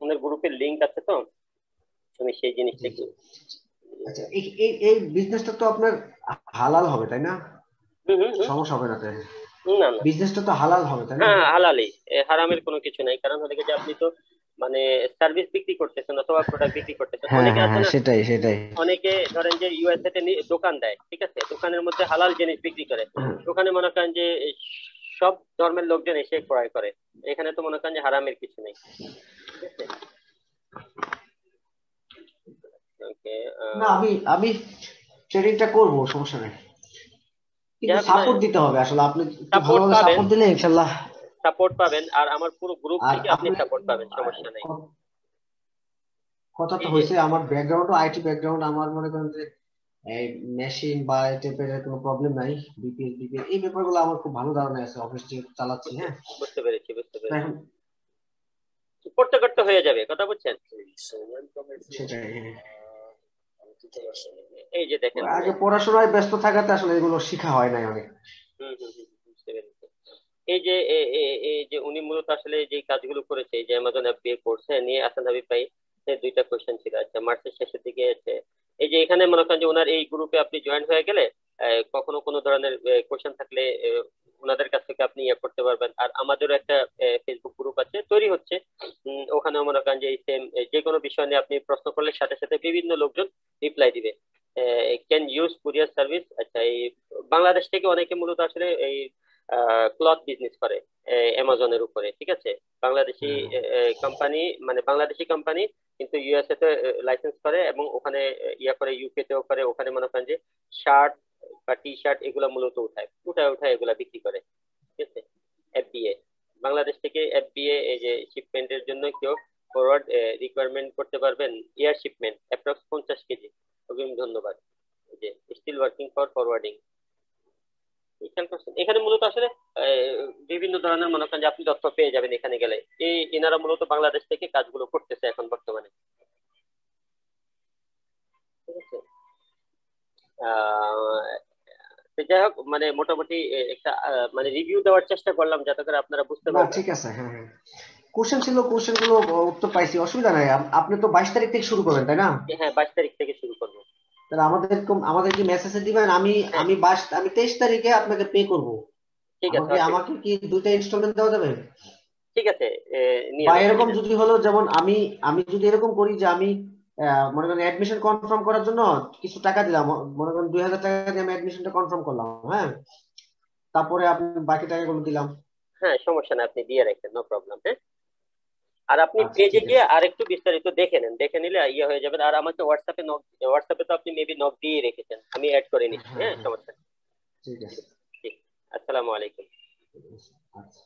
ওনার গ্রুপের লিংক আছে, তো আমি সেই জিনিসটা একটু আচ্ছা, এই বিজনেসটা তো আপনার হালাল হবে, তাই না? হুম হুম হুম, সমস্যা হবে না তো? না না, বিজনেসটা তো হালাল হবে, তাই না? হ্যাঁ হালালি, হারামের কোনো কিছু নাই। কারণ হলে যে আপনি তো মানে সার্ভিস বিক্রি করতেছেন অথবা প্রোডাক্ট বিক্রি করতেছেন। হ্যাঁ অনেকে হ্যাঁ আছে হ্যাঁ, না, সেটাই সেটাই। অনেকে ধরেন যে ইউএসএ তে দোকান দেয়, ঠিক আছে? দোকানের মধ্যে হালাল জিনিস বিক্রি করে, ওখানে মনে করেন যে সব ধর্মের লোকজন এসে ক্রয় করে। এখানে তো মনে করেন যে হারামের কিছু নেই, ঠিক আছে? ওকে, না, আমি আমি ট্রেডিংটা করবো, সমস্যা নেই, কিন্তু যাক সাপোর্ট দিতে হবে আসলে। আপনি একটু সাপোর্ট ভালোভাবে পাবেন, সাপোর্ট দিলে ইনশাল্লাহ। সাপোর্ট পাবেন, আর আমার পুরো গ্রুপ আর থেকে আপনি আপনি সাপোর্ট পাবেন, সমস্যা নেই। কথা তো এই যে হয়েছে, আমার ব্যাকগ্রাউন্ডও আইটি ব্যাকগ্রাউন্ড, আমার মনে করেন যে এই মেশিন বা এই টাইপের কোনো প্রবলেম নাই। বিপিএস এই ব্যাপারগুলো আমার খুব ভালো ধারণা আছে, অফিস চালাচ্ছি। বুঝতে হ্যাঁ, বুঝতে পেরেছি, বুঝতে তো পেরেছি। এখন করতে করতে হয়ে যাবে, কথা বুঝছেন? সেটাই, হ্যাঁ। এই যে দেখেন, আগে পড়াশোনায় ব্যস্ত থাকাতে আসলে এগুলো শেখা হয় নাই অনেক। বুঝতে পেরেছি। এই যে এই যে উনি মূলত আসলে যে কাজগুলো করেছে, এই যে অ্যামাজন এফবিএ কোর্স নিয়ে আসান হাবিব ভাই, দুইটা কোশ্চেন ছিল। আচ্ছা মার্চের শেষের দিকে আছে, এই যে এখানে মনে করেন যে ওনার এই গ্রুপে আপনি জয়েন হয়ে গেলে কখনো কোনো ধরনের কোশ্চেন থাকলে ওনাদের কাছ থেকে আপনি ইয়ে করতে পারবেন। আর আমাদেরও একটা ফেসবুক গ্রুপ আছে, তৈরি হচ্ছে। ওখানেও মনে করেন যে এই সেম যে কোনো বিষয় নিয়ে আপনি প্রশ্ন করলে সাথে সাথে বিভিন্ন লোকজন রিপ্লাই দিবে। Can use courier service. আচ্ছা, এই বাংলাদেশ থেকে অনেকে মূলত আসলে এই ক্লথ বিজনেস করে অ্যামাজনের উপরে, ঠিক আছে। বাংলাদেশি কোম্পানি, মানে বাংলাদেশি কোম্পানি, কিন্তু ইউএসএ তে লাইসেন্স করে এবং ওখানে ইয়া করে, ইউকে তেও করে। ওখানে মনে করেন যে শার্ট বা টি শার্ট এগুলা মূলত উঠায় এগুলা বিক্রি করে, ঠিক আছে। এফবিএ, বাংলাদেশ থেকে এফবিএ এই যে শিপমেন্টের জন্য কেউ ফরওয়ার্ড রিকোয়ারমেন্ট করতে পারবেন, এয়ার শিপমেন্ট অ্যাপ্রক্স 50 কেজি। অগ্রিম ধন্যবাদ। এই যে স্টিল ওয়ার্কিং ফর ফরওয়ার্ডিং। খেয়াল করছেন এখানে মূলত আসলে বিভিন্ন ধরনের মনে করেন যে আপনি তথ্য পেয়ে যাবেন এখানে গেলে। এনারা মূলত বাংলাদেশ থেকে কাজগুলো করতেছে এখন বর্তমানে, ঠিক আছে। আহ তো যাই হোক, মানে মোটামুটি একটা মানে রিভিউ দেওয়ার চেষ্টা করলাম যাতে করে আপনারা বুঝতে না পারবেন। ঠিক আছে, হ্যাঁ হ্যাঁ, কোশ্চেন ছিল, কোশ্চেন গুলো উত্তর পাইছি, অসুবিধা নাই। আপনি তো 22 তারিখ থেকে শুরু করবেন তাই না? হ্যাঁ, 22 তারিখ থেকে শুরু করবো। তাহলে আমাদের কি মেসেজে দিবেন? হ্যাঁ, আমি 23 তারিখে আপনাকে পে করব। ঠিক আছে, আমাকে অসুবিধা। আমাকে কি 2টা ইনস্টলমেন্ট দেওয়া যাবে? ঠিক আছে, বা নিয়ে এরকম অসুবিধা নেই। যদি হলো, যেমন আমি আমি যদি এরকম করি যে আমি মনে করেন অ্যাডমিশন কনফার্ম করার জন্য কিছু টাকা দিলাম, মনে করেন 2000 টাকা দিয়ে আমি অ্যাডমিশনটা কনফার্ম করলাম, হ্যাঁ, তারপরে আপনি বাকি টাকাগুলো দিলাম। হ্যাঁ, সমস্যা না, আপনি দিয়ে রাখেন, নো প্রবলেম। হ্যাঁ, আর আপনি আচ্ছা পেজে ঠিক গিয়ে আছে। আর একটু বিস্তারিত দেখে নেন, দেখে নিলে ইয়ে হয়ে যাবে। আর আমাকে হোয়াটসঅ্যাপে তো আপনি মেবি নক দিয়ে রেখেছেন, আমি অ্যাড করে নিচ্ছি। হ্যাঁ হ্যাঁ, হ্যাঁ, সমস্যা নেই। ঠিক ঠিক আছে। আছে, ঠিক। আসসালামু আলাইকুম। ঠিক আছে। আচ্ছা।